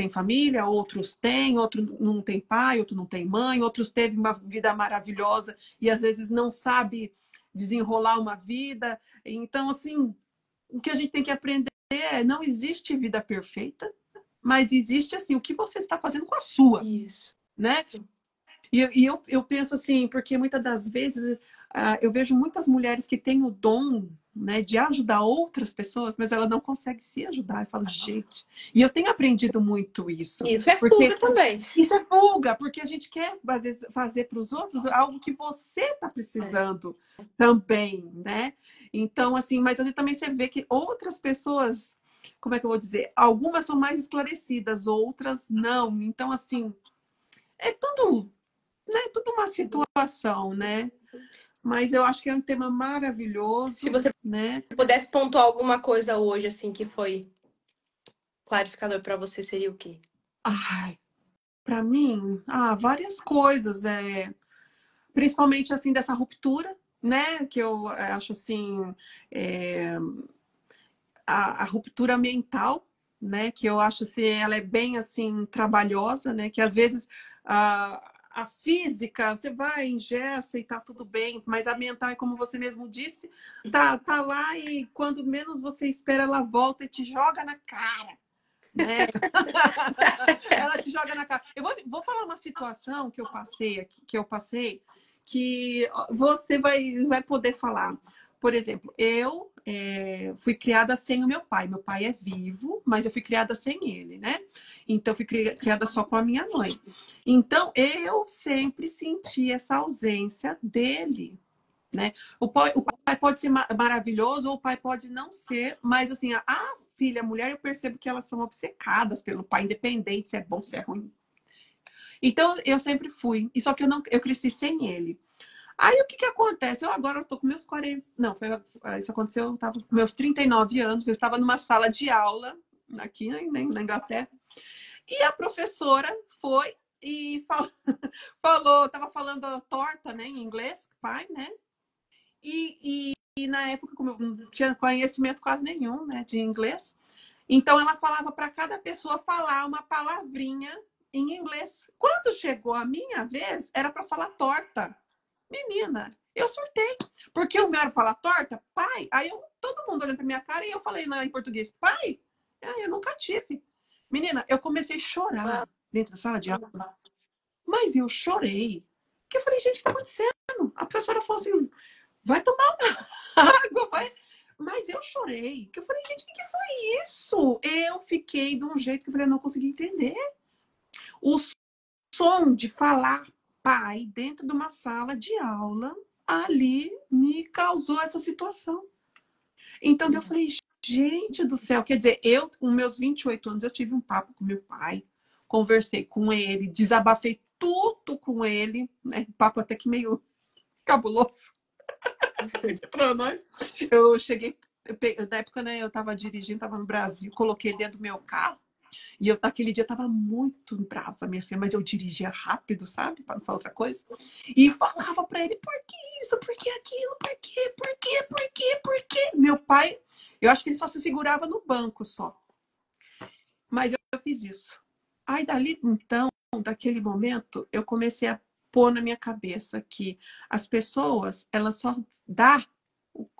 família, outros têm, outro não tem pai, outro não tem mãe, outros teve uma vida maravilhosa e às vezes não sabe desenrolar uma vida. Então, assim, o que a gente tem que aprender não existe vida perfeita, mas existe, assim, o que você está fazendo com a sua. Isso. Né? E eu penso assim, porque muitas das vezes eu vejo muitas mulheres que têm o dom, né, de ajudar outras pessoas, mas ela não consegue se ajudar. Eu falo, gente, e eu tenho aprendido muito isso. Isso é porque fuga também. Isso é fuga, porque a gente quer às vezes, fazer para os outros algo que você está precisando também, né? Então, assim, mas às vezes também você vê que outras pessoas, como é que eu vou dizer? Algumas são mais esclarecidas, outras não. Então, assim, é tudo, né? Tudo uma situação, né? Mas eu acho que é um tema maravilhoso, Se você né? pudesse pontuar alguma coisa hoje, assim, que foi clarificador para você, seria o quê? Ai, para mim, várias coisas, principalmente assim dessa ruptura, né? Que eu acho assim, é, a ruptura mental, né? Que eu acho assim, ela é bem assim trabalhosa, né? Que às vezes a física, você vai, engessa e tá tudo bem, mas a mental é como você mesmo disse, tá lá e quando menos você espera, ela volta e te joga na cara, né? Ela te joga na cara. Eu vou falar uma situação que eu passei aqui, que você vai poder falar. Por exemplo, eu fui criada sem o meu pai. Meu pai é vivo, mas eu fui criada sem ele, né? Então, eu fui criada só com a minha mãe. Então, eu sempre senti essa ausência dele, né? O pai pode ser maravilhoso ou o pai pode não ser, mas assim, a filha, a mulher, eu percebo que elas são obcecadas pelo pai, independente se é bom, se é ruim. Então, eu sempre fui. E só que eu cresci sem ele. Aí, o que que acontece? Eu tô com meus 40... Não, isso aconteceu, eu tava com meus 39 anos, eu estava numa sala de aula, aqui na Inglaterra, e a professora foi e tava falando torta, né, em inglês, pai, né? E na época, como eu não tinha conhecimento quase nenhum, né, de inglês, então ela falava para cada pessoa falar uma palavrinha em inglês. Quando chegou a minha vez, era para falar torta. Menina, eu surtei. Porque o meu era falar torta, pai. Aí todo mundo olhando para minha cara e eu falei em português, pai. Eu nunca tive. Menina, eu comecei a chorar dentro da sala de aula. Mas eu chorei. Porque eu falei, gente, o que está acontecendo? A professora falou assim, vai tomar água, vai. Mas eu chorei. Que eu falei, gente, o que foi isso? Eu fiquei de um jeito que eu falei, eu não consegui entender. O som de falar pai dentro de uma sala de aula ali me causou essa situação. Então eu falei, gente do céu, quer dizer, eu com meus 28 anos eu tive um papo com meu pai, conversei com ele, desabafei tudo com ele, né? Papo até que meio cabuloso. Para nós. Eu cheguei, na época, né, eu estava dirigindo, estava no Brasil, coloquei dentro do meu carro. E eu, naquele dia, estava muito brava, minha filha, mas eu dirigia rápido, sabe? Para não falar outra coisa. E falava para ele, por que isso? Por que aquilo? Por quê? Por quê? Por quê? Por quê? Meu pai, eu acho que ele só se segurava no banco só. Mas eu fiz isso. Aí, dali, então, daquele momento, eu comecei a pôr na minha cabeça que as pessoas, elas só dão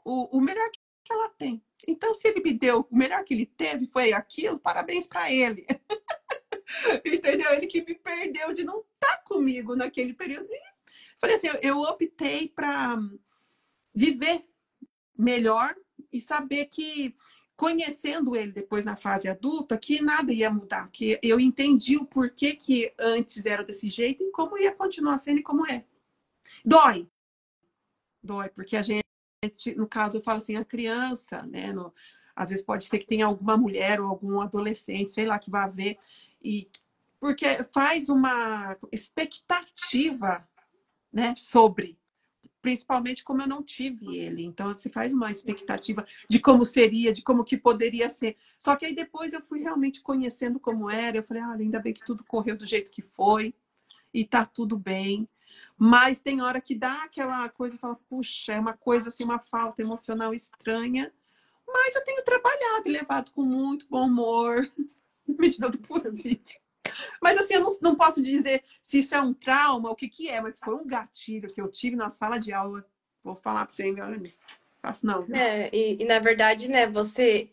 o melhor que ela tem. Então, se ele me deu o melhor que ele teve, foi aquilo, parabéns para ele. Entendeu? Ele que me perdeu de não estar comigo naquele período. E falei assim, eu optei para viver melhor e saber que, conhecendo ele depois na fase adulta, que nada ia mudar, que eu entendi o porquê que antes era desse jeito e como ia continuar sendo e como é. Dói, porque a gente, no caso, eu falo assim, a criança, né, às vezes pode ser que tenha alguma mulher ou algum adolescente, sei lá, que vá ver, e porque faz uma expectativa, né, sobre, principalmente como eu não tive ele. Então, você faz uma expectativa de como seria, de como que poderia ser. Só que aí depois eu fui realmente conhecendo como era, eu falei, ainda bem que tudo correu do jeito que foi, e tá tudo bem. Mas tem hora que dá aquela coisa e fala, puxa, é uma coisa assim, uma falta emocional estranha. Mas eu tenho trabalhado e levado com muito bom humor, na medida do possível. Mas assim, eu não posso dizer se isso é um trauma, o que que é, mas foi um gatilho que eu tive na sala de aula. Vou falar para você, olha, faço não. Viu? E na verdade, né, você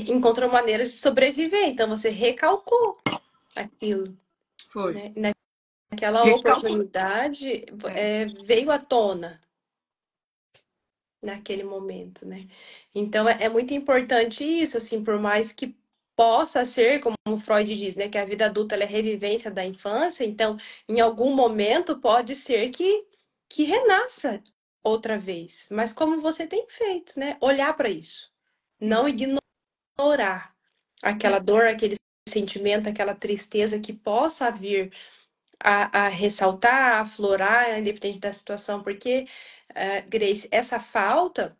encontrou maneiras de sobreviver, então você recalcou aquilo. Foi. Né? E naquela oportunidade veio à tona. naquele momento, né? Então é muito importante isso, assim, por mais que possa ser, como o Freud diz, né, que a vida adulta ela é revivência da infância, então em algum momento pode ser que renasça outra vez. Mas como você tem feito, né? Olhar para isso, Sim. não ignorar aquela dor, aquele sentimento, aquela tristeza que possa vir a ressaltar, a aflorar, independente da situação, porque, Grace, essa falta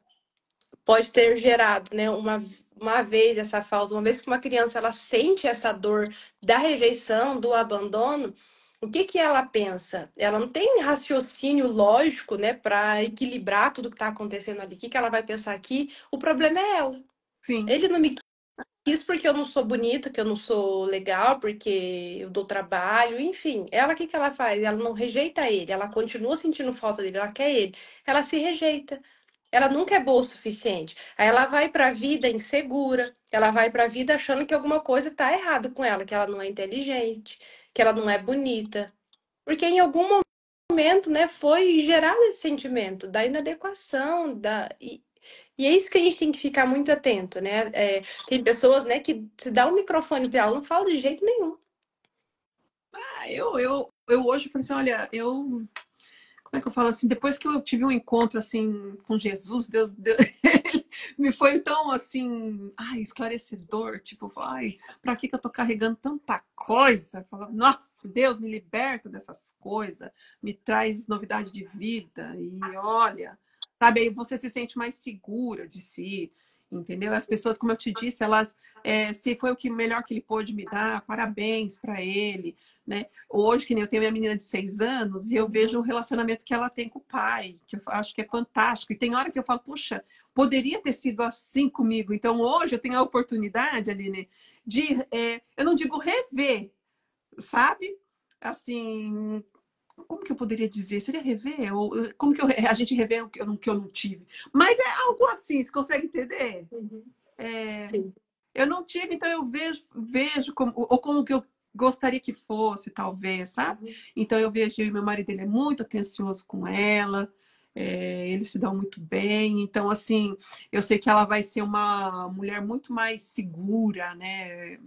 pode ter gerado, né, uma vez essa falta, uma vez que uma criança ela sente essa dor da rejeição, do abandono, o que que ela pensa? Ela não tem raciocínio lógico, né, para equilibrar tudo que está acontecendo ali. O que que ela vai pensar aqui? O problema é ela. Sim. Ele não me quis porque eu não sou bonita, que eu não sou legal, porque eu dou trabalho, enfim. Ela, o que que ela faz? Ela não rejeita ele, ela continua sentindo falta dele, ela quer ele. Ela se rejeita. Ela nunca é boa o suficiente. Aí ela vai pra vida insegura, ela vai pra vida achando que alguma coisa tá errado com ela, que ela não é inteligente, que ela não é bonita. Porque em algum momento, né, foi gerado esse sentimento da inadequação, e é isso que a gente tem que ficar muito atento, né? Tem pessoas, né, que se dá um microfone para ela, não fala de jeito nenhum. Eu hoje falei assim, olha, como é que eu falo assim, depois que eu tive um encontro assim com Jesus, Deus me foi tão assim, esclarecedor, tipo, para que eu tô carregando tanta coisa? Falava, nossa, Deus me liberta dessas coisas, me traz novidade de vida e olha, sabe, aí você se sente mais segura de si, entendeu? As pessoas, como eu te disse, elas, se foi o que melhor que ele pôde me dar, parabéns para ele, né? Hoje, que nem eu tenho minha menina de 6 anos, e eu vejo o relacionamento que ela tem com o pai, que eu acho que é fantástico. E tem hora que eu falo, puxa, poderia ter sido assim comigo. Então, hoje eu tenho a oportunidade, Aline, de, eu não digo rever, sabe? Assim, como que eu poderia dizer? Seria rever? Ou como que a gente revê o que eu não tive? Mas é algo assim, você consegue entender? Uhum. É, Sim. eu não tive, então eu vejo como, ou como que eu gostaria que fosse, talvez, sabe? Uhum. Então eu vejo que meu marido ele é muito atencioso com ela, eles se dão muito bem. Então, assim, eu sei que ela vai ser uma mulher muito mais segura, né?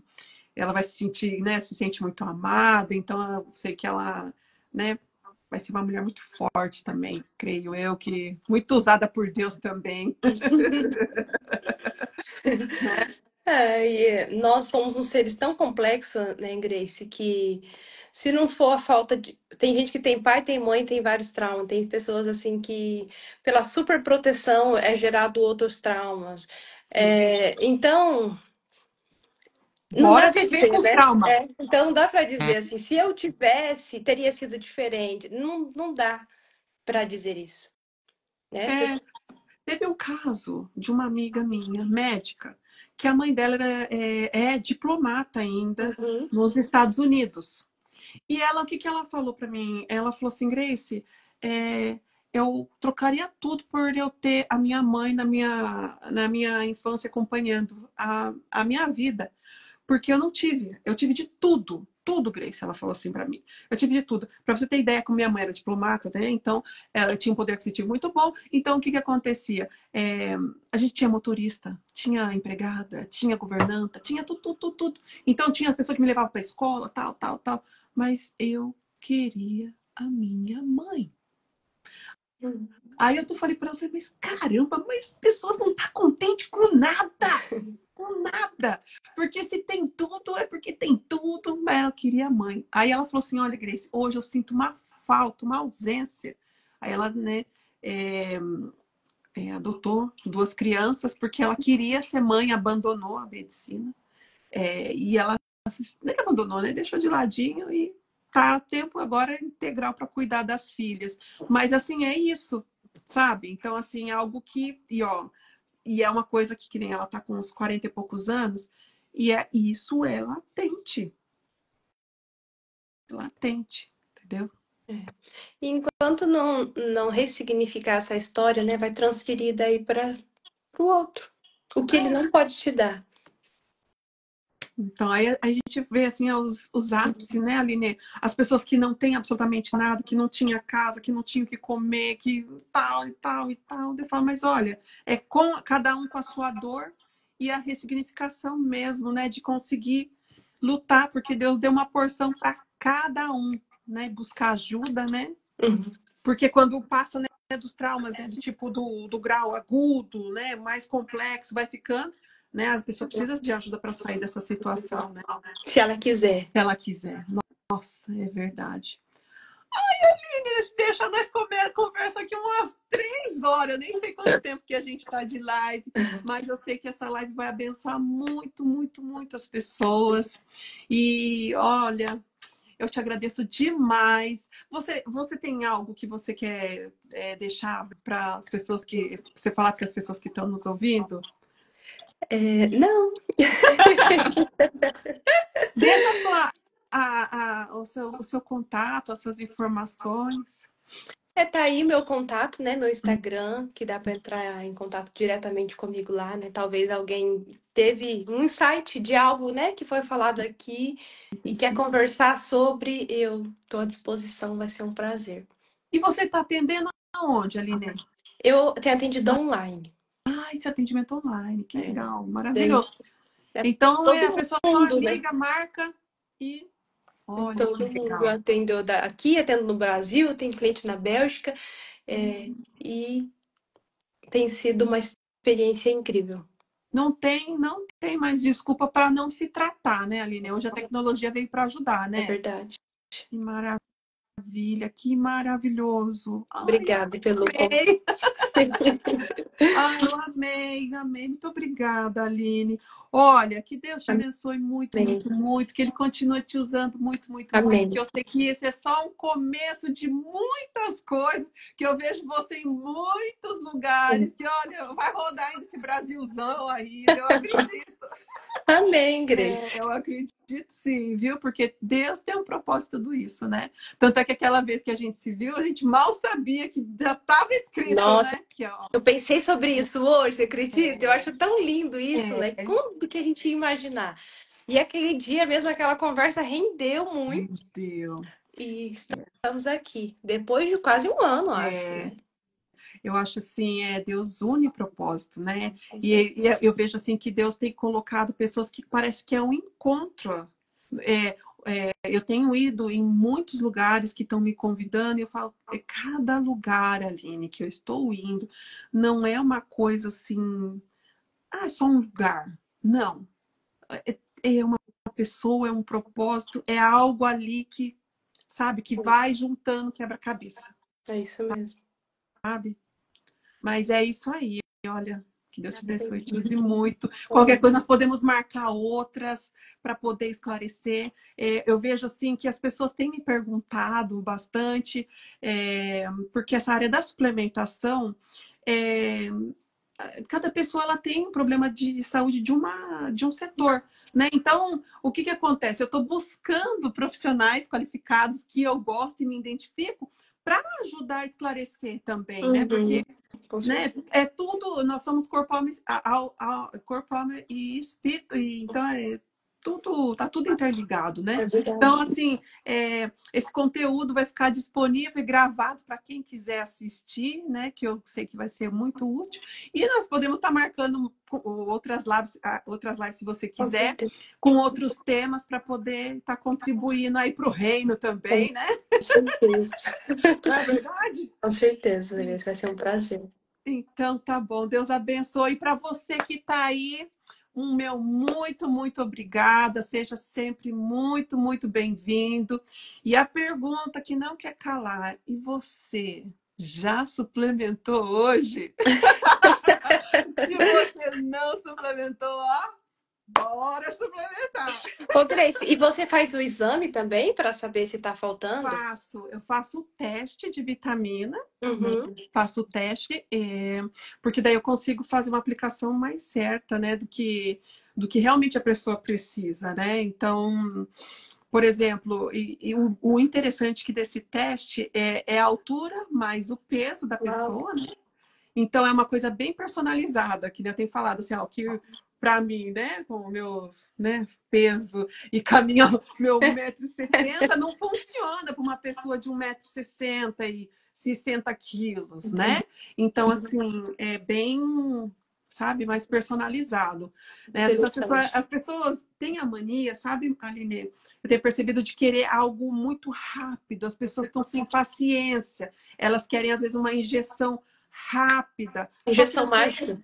Ela vai se sentir, né? Se sente muito amada. Então, eu sei que ela, né? Vai ser uma mulher muito forte também, creio eu, que muito usada por Deus também. E nós somos uns seres tão complexos, né, Grace, que se não for a falta de. Tem gente que tem pai, tem mãe, tem vários traumas. Tem pessoas assim que, pela superproteção, é gerado outros traumas. Então, não dá Bora para viver com dizer, os né? traumas. Então, não dá para dizer assim, se eu tivesse, teria sido diferente. Não, não dá para dizer isso, né? É, teve um caso de uma amiga minha, médica, que a mãe dela é diplomata ainda Uhum. nos Estados Unidos. E ela, o que que ela falou para mim? Ela falou assim, Grace, eu trocaria tudo por eu ter a minha mãe na minha infância acompanhando a minha vida. Porque eu não tive. Eu tive de tudo. Tudo, Grace, ela falou assim para mim. Eu tive de tudo. Para você ter ideia, como minha mãe era diplomata, né? Então, ela tinha um poder aquisitivo muito bom. Então, o que que acontecia? A gente tinha motorista, tinha empregada, tinha governanta, tinha tudo, tudo, tudo, tudo. Então, tinha pessoa que me levava para a escola, tal, tal, tal. Mas eu queria a minha mãe. Uhum. Aí eu falei para ela, falei, mas caramba, mas as pessoas não estão contentes com nada. Com nada. Porque se tem tudo, é porque tem tudo, mas ela queria a mãe. Aí ela falou assim: olha, Grace, hoje eu sinto uma falta, uma ausência. Aí ela, né, é, adotou 2 crianças porque ela queria ser mãe, abandonou a medicina. E ela não é que abandonou, né? Deixou de ladinho e tá tempo agora integral para cuidar das filhas. Mas assim, é isso, sabe? Então, assim, é algo que. E é uma coisa que nem ela tá com uns 40 e poucos anos, e isso é latente. Latente, entendeu? E enquanto não ressignificar essa história, né, vai transferir daí para o outro. O que ele não pode te dar. Então, aí a gente vê, assim, os ápices, né, Aline? As pessoas que não têm absolutamente nada, que não tinha casa, que não tinham o que comer, que tal e tal e tal. Eu falo, mas olha, é com cada um com a sua dor e a ressignificação mesmo, né, de conseguir lutar, porque Deus deu uma porção para cada um, né, buscar ajuda, né? Porque quando passa, né, dos traumas, né, de tipo do grau agudo, né, mais complexo, vai ficando, né, a pessoa precisa de ajuda para sair dessa situação, né? Se ela quiser. Se ela quiser. Nossa, é verdade. Deixa nós conversa aqui umas 3 horas. Eu nem sei quanto tempo que a gente está de live, mas eu sei que essa live vai abençoar muito, muito, muito as pessoas. E olha, eu te agradeço demais. Você tem algo que você quer deixar para as pessoas que você falar para as pessoas que estão nos ouvindo? Não. Deixa o seu contato, as suas informações. Tá aí meu contato, né? Meu Instagram, que dá para entrar em contato diretamente comigo lá, né? Talvez alguém teve um insight de algo, né, que foi falado aqui e quer conversar sobre, eu tô à disposição, vai ser um prazer. E você está atendendo aonde, Aline? Eu tenho atendido online. Esse atendimento online, que legal, maravilhoso. É então, todo a pessoa mundo, liga, né? marca e olha Todo que mundo. legal. Eu atendo aqui, atendo no Brasil, tem cliente na Bélgica, e tem sido uma experiência incrível. Não tem mais desculpa para não se tratar, né, Aline? Hoje a tecnologia veio para ajudar, né? É verdade. Que maravilha, que maravilhoso. Obrigada pelo convite. Eu amei. Muito obrigada, Aline. Olha, que Deus te abençoe muito, muito, muito. Que Ele continue te usando muito, muito, muito. Que eu sei que esse é só um começo de muitas coisas. Que eu vejo você em muitos lugares. Que, olha, vai rodar esse Brasilzão aí. Eu acredito. Amém, Grace. Eu acredito sim, viu? Porque Deus tem um propósito tudo isso, né? Tanto é que aquela vez que a gente se viu, a gente mal sabia que já estava escrito, Nossa, né? Que, ó, eu pensei sobre isso hoje, você acredita? Eu acho tão lindo isso, né? Como que a gente ia imaginar? E aquele dia mesmo, aquela conversa rendeu muito. Rendeu. E estamos aqui, depois de quase um ano, acho, né? Eu acho assim, Deus une propósito, né? E eu vejo assim que Deus tem colocado pessoas que parece que é um encontro. Eu tenho ido em muitos lugares que estão me convidando e eu falo, cada lugar, Aline, que eu estou indo, não é uma coisa assim, é só um lugar. Não. É uma pessoa, é um propósito, é algo ali que, sabe, que vai juntando quebra-cabeça. É isso mesmo. Sabe? Mas é isso aí, olha, que Deus te abençoe e te use muito. Qualquer coisa, nós podemos marcar outras para poder esclarecer. Eu vejo, assim, que as pessoas têm me perguntado bastante, porque essa área da suplementação, cada pessoa ela tem um problema de saúde de um setor, né? Então, o que acontece? Eu estou buscando profissionais qualificados que eu gosto e me identifico para ajudar a esclarecer também, né? Porque é tudo, nós somos corpo, alma e espírito, então tá tudo interligado, né? Então, assim, esse conteúdo vai ficar disponível e gravado para quem quiser assistir, né? Que eu sei que vai ser muito útil. E nós podemos estar marcando outras lives, se você quiser, com outros temas para poder estar contribuindo aí para o reino também, né? Com certeza. Não é verdade? Com certeza, Inês, vai ser um prazer. Então, tá bom. Deus abençoe. E para você que está aí, um meu muito, muito obrigada. Seja sempre muito, muito bem-vindo. E a pergunta que não quer calar: e você já suplementou hoje? Se você não suplementou, bora suplementar. Ô, Grace, e você faz o exame também para saber se está faltando? Eu faço o teste de vitamina, faço o teste, porque daí eu consigo fazer uma aplicação mais certa, né, do que realmente a pessoa precisa, né? Então, por exemplo, o interessante que desse teste é a altura mais o peso da pessoa, né? Então, é uma coisa bem personalizada, que eu tenho falado assim, ó, que para mim, né, com o meu, né, peso e caminhando meu 1,70 m, não funciona para uma pessoa de 1,60 m e 60 quilos, né? Então, assim, é bem, sabe, mais personalizado. Né? Às vezes as pessoas têm a mania, sabe, Aline? Eu tenho percebido de querer algo muito rápido. As pessoas estão sem paciência. Elas querem, às vezes, uma injeção rápida. Injeção mágica.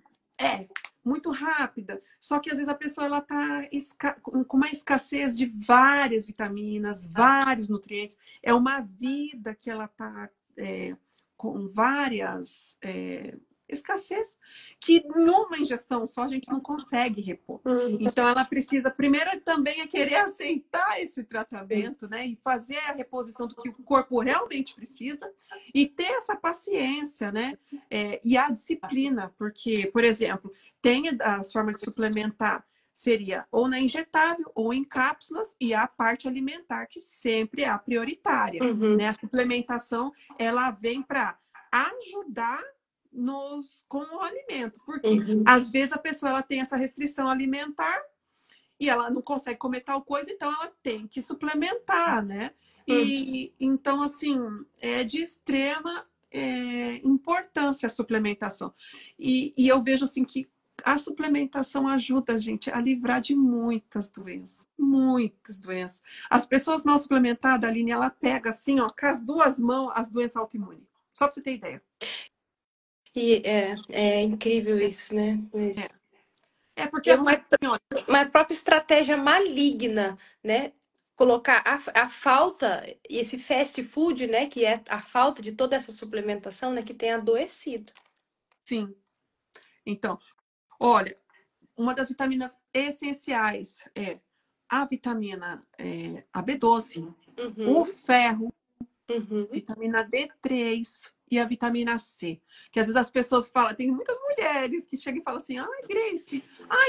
Muito rápida. Só que às vezes a pessoa ela tá com uma escassez de várias vitaminas, vários nutrientes. É uma vida que ela tá com várias escassez que em uma injeção só a gente não consegue repor. Então ela precisa primeiro também querer aceitar esse tratamento, né, e fazer a reposição do que o corpo realmente precisa e ter essa paciência, né, e a disciplina, porque, por exemplo, tem a forma de suplementar seria ou na injetável ou em cápsulas e a parte alimentar que sempre é a prioritária, né? A suplementação ela vem para ajudar com o alimento, porque às vezes a pessoa ela tem essa restrição alimentar e ela não consegue comer tal coisa, então ela tem que suplementar, né? E então, assim, é de extrema importância a suplementação. E eu vejo assim que a suplementação ajuda a gente a livrar de muitas doenças, muitas doenças. As pessoas mal suplementadas, a Aline, ela pega assim, ó, com as duas mãos, as doenças autoimunes. Só para você ter ideia. E é incrível isso, né? Isso. Porque assim, uma própria estratégia maligna, né? Colocar a falta, esse fast food, né? Que é a falta de toda essa suplementação, né? Que tem adoecido. Sim. Então, olha, uma das vitaminas essenciais é a vitamina a B12, o ferro, vitamina D3 e a vitamina C. Que às vezes as pessoas falam, tem muitas mulheres que chegam e falam assim, ai, Grace,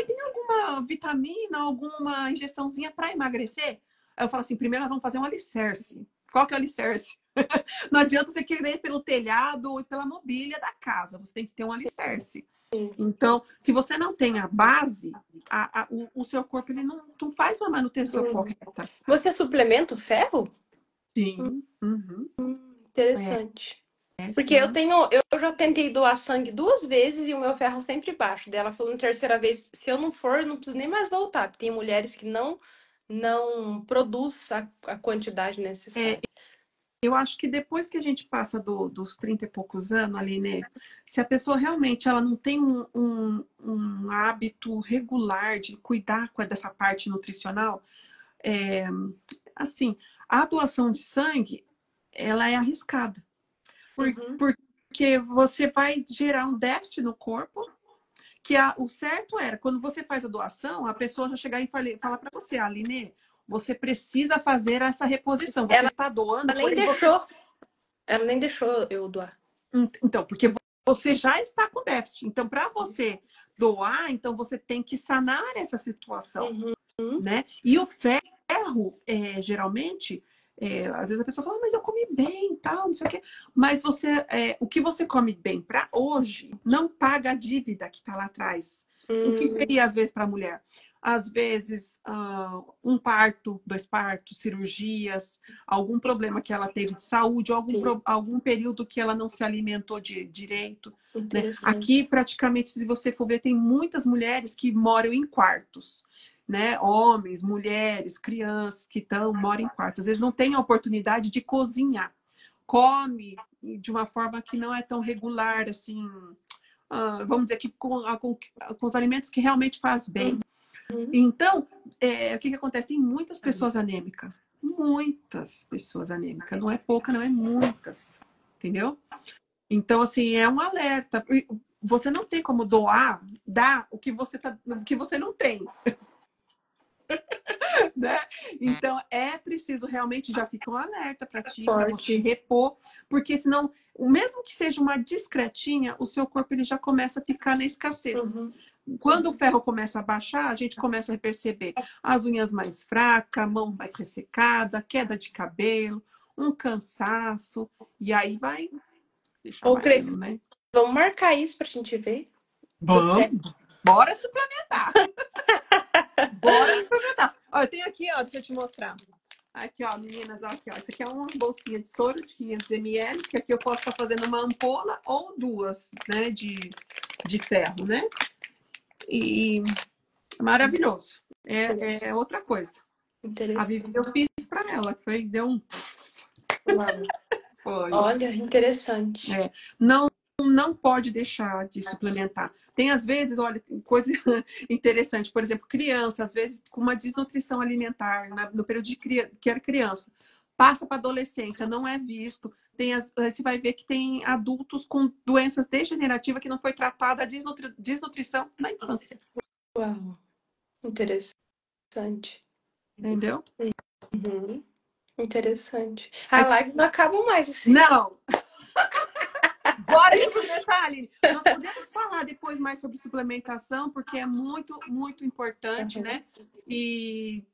tem alguma vitamina, alguma injeçãozinha para emagrecer? Aí eu falo assim, primeiro nós vamos fazer um alicerce. Qual que é o alicerce? Não adianta você querer ir pelo telhado ou pela mobília da casa, você tem que ter um alicerce. Então, se você não tem a base, o seu corpo ele não faz uma manutenção correta. Você suplementa o ferro? Sim. Interessante. Porque eu já tentei doar sangue 2 vezes e o meu ferro sempre baixo. Daí ela falou na terceira vez, se eu não for, eu não preciso nem mais voltar. Porque tem mulheres que não produz a quantidade necessária. Eu acho que depois que a gente passa dos 30 e poucos anos, Aline, se a pessoa realmente ela não tem um hábito regular de cuidar dessa parte nutricional, assim, a doação de sangue, ela é arriscada. Porque você vai gerar um déficit no corpo, que o certo era, quando você faz a doação, a pessoa já chegar e falar para você, Aline, você precisa fazer essa reposição. Você está doando. Ela nem deixou eu doar. Então, porque você já está com déficit. Então, para você doar, então você tem que sanar essa situação, né? E o ferro, geralmente, às vezes a pessoa fala, mas eu comi bem, tal, não sei o quê. Mas o que você come bem para hoje não paga a dívida que está lá atrás. O que seria, às vezes, para a mulher? Às vezes, um parto, 2 partos, cirurgias, algum problema que ela teve de saúde, algum período que ela não se alimentou direito. Né? Aqui, praticamente, se você for ver, tem muitas mulheres que moram em quartos. Né? Homens, mulheres, crianças que moram em quartos. Às vezes não tem a oportunidade de cozinhar. Come de uma forma que não é tão regular, assim, vamos dizer, que com os alimentos que realmente faz bem. Então, o que acontece? Tem muitas pessoas anêmicas. Muitas pessoas anêmicas. Não é pouca, não é muitas. Entendeu? Então, assim, é um alerta. Você não tem como dar o que você não tem. Né? Então, é preciso realmente, já fica um alerta para ti, para você repor, porque senão, mesmo que seja uma discretinha, o seu corpo ele já começa a ficar na escassez. Quando o ferro começa a baixar, a gente começa a perceber as unhas mais fracas, a mão mais ressecada, queda de cabelo, um cansaço, e aí vai deixar né? Vamos marcar isso pra gente ver. Vamos! Bora suplementar! Bora experimentar. Ó, eu tenho aqui, ó, deixa eu te mostrar. Aqui, ó, meninas, ó, aqui, ó. Isso aqui é uma bolsinha de soro de 500 ml, que aqui eu posso estar fazendo uma ampola ou duas, né, de ferro, né? E maravilhoso. É outra coisa. A Vivi eu fiz para ela, foi, deu um... Foi. Olha, interessante. Não pode deixar de suplementar. Tem, às vezes, olha, tem coisa interessante. Por exemplo, criança, às vezes, com uma desnutrição alimentar, no período que era criança, passa para adolescência, não é visto. Você vai ver que tem adultos com doenças degenerativas que não foi tratada a desnutrição na infância. Uau, interessante. Entendeu? Uhum. Interessante. A live não acaba mais assim. Não! Bora suplementar, Aline. Nós podemos falar depois mais sobre suplementação, porque é muito, muito importante, né? E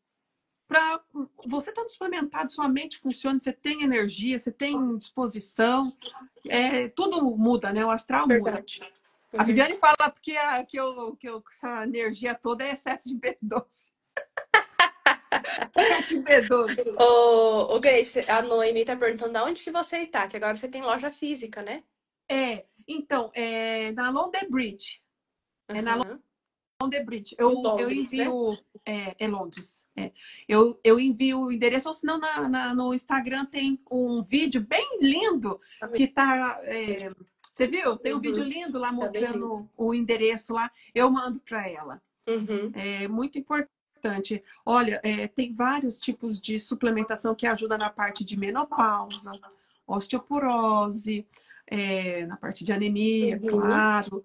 para você estar suplementado, sua mente funciona, você tem energia, você tem disposição, tudo muda, né? O astral muda. A Viviane fala porque essa energia toda é excesso de B12. Ô, Grace, a Noemi tá perguntando de onde que você tá, que agora você tem loja física, né? Então, na London Bridge. É na London Bridge. Eu envio... Né? É Londres. Eu envio o endereço, ou senão no Instagram tem um vídeo bem lindo que tá... você viu? Tem um vídeo lindo lá mostrando o endereço lá. Eu mando para ela. É muito importante. Olha, tem vários tipos de suplementação que ajudam na parte de menopausa, osteoporose, na parte de anemia, claro.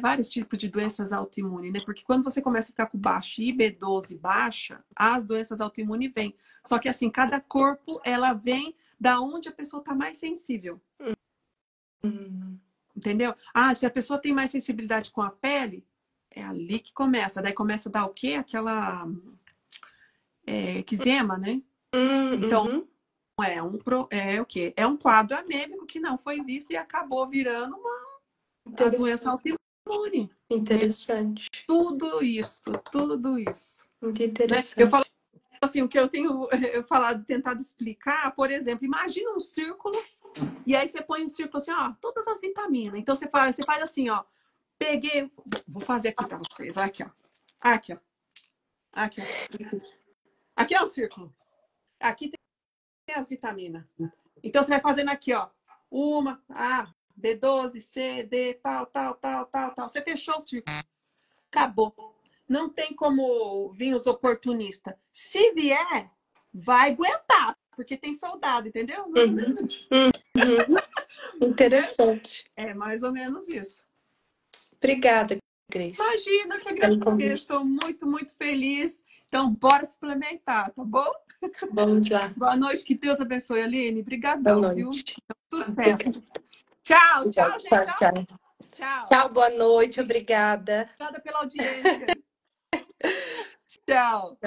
Vários tipos de doenças autoimunes, né? Porque quando você começa a ficar com baixa e B12 baixa, as doenças autoimunes vêm. Só que assim, cada corpo, ela vem da onde a pessoa está mais sensível. Entendeu? Se a pessoa tem mais sensibilidade com a pele, é ali que começa. Daí começa a dar o quê? Aquela eczema, né? Então, o quê? É um quadro anêmico que não foi visto e acabou virando a doença autoimune. Interessante. Né? Tudo isso. Muito interessante. Né? Eu falo assim, o que eu tenho tentado explicar, por exemplo, imagina um círculo e aí você põe um círculo assim, ó, todas as vitaminas. Então você faz assim, ó, vou fazer aqui para vocês, aqui, ó. Aqui, ó. Aqui é um círculo. Aqui tem as vitaminas. Então você vai fazendo aqui, ó, uma, B12, C, D, tal. Você fechou o círculo. Acabou. Não tem como vir os oportunistas. Se vier, vai aguentar, porque tem soldado, entendeu? Interessante. É mais ou menos isso. Obrigada, Grace. Imagina, que agradeço. Estou muito, muito feliz. Então, bora suplementar, tá bom? Vamos lá. Boa noite, que Deus abençoe, Aline. Obrigadão, viu? Sucesso. Tchau, gente. Tchau, boa noite, obrigada. Obrigada pela audiência. Tchau.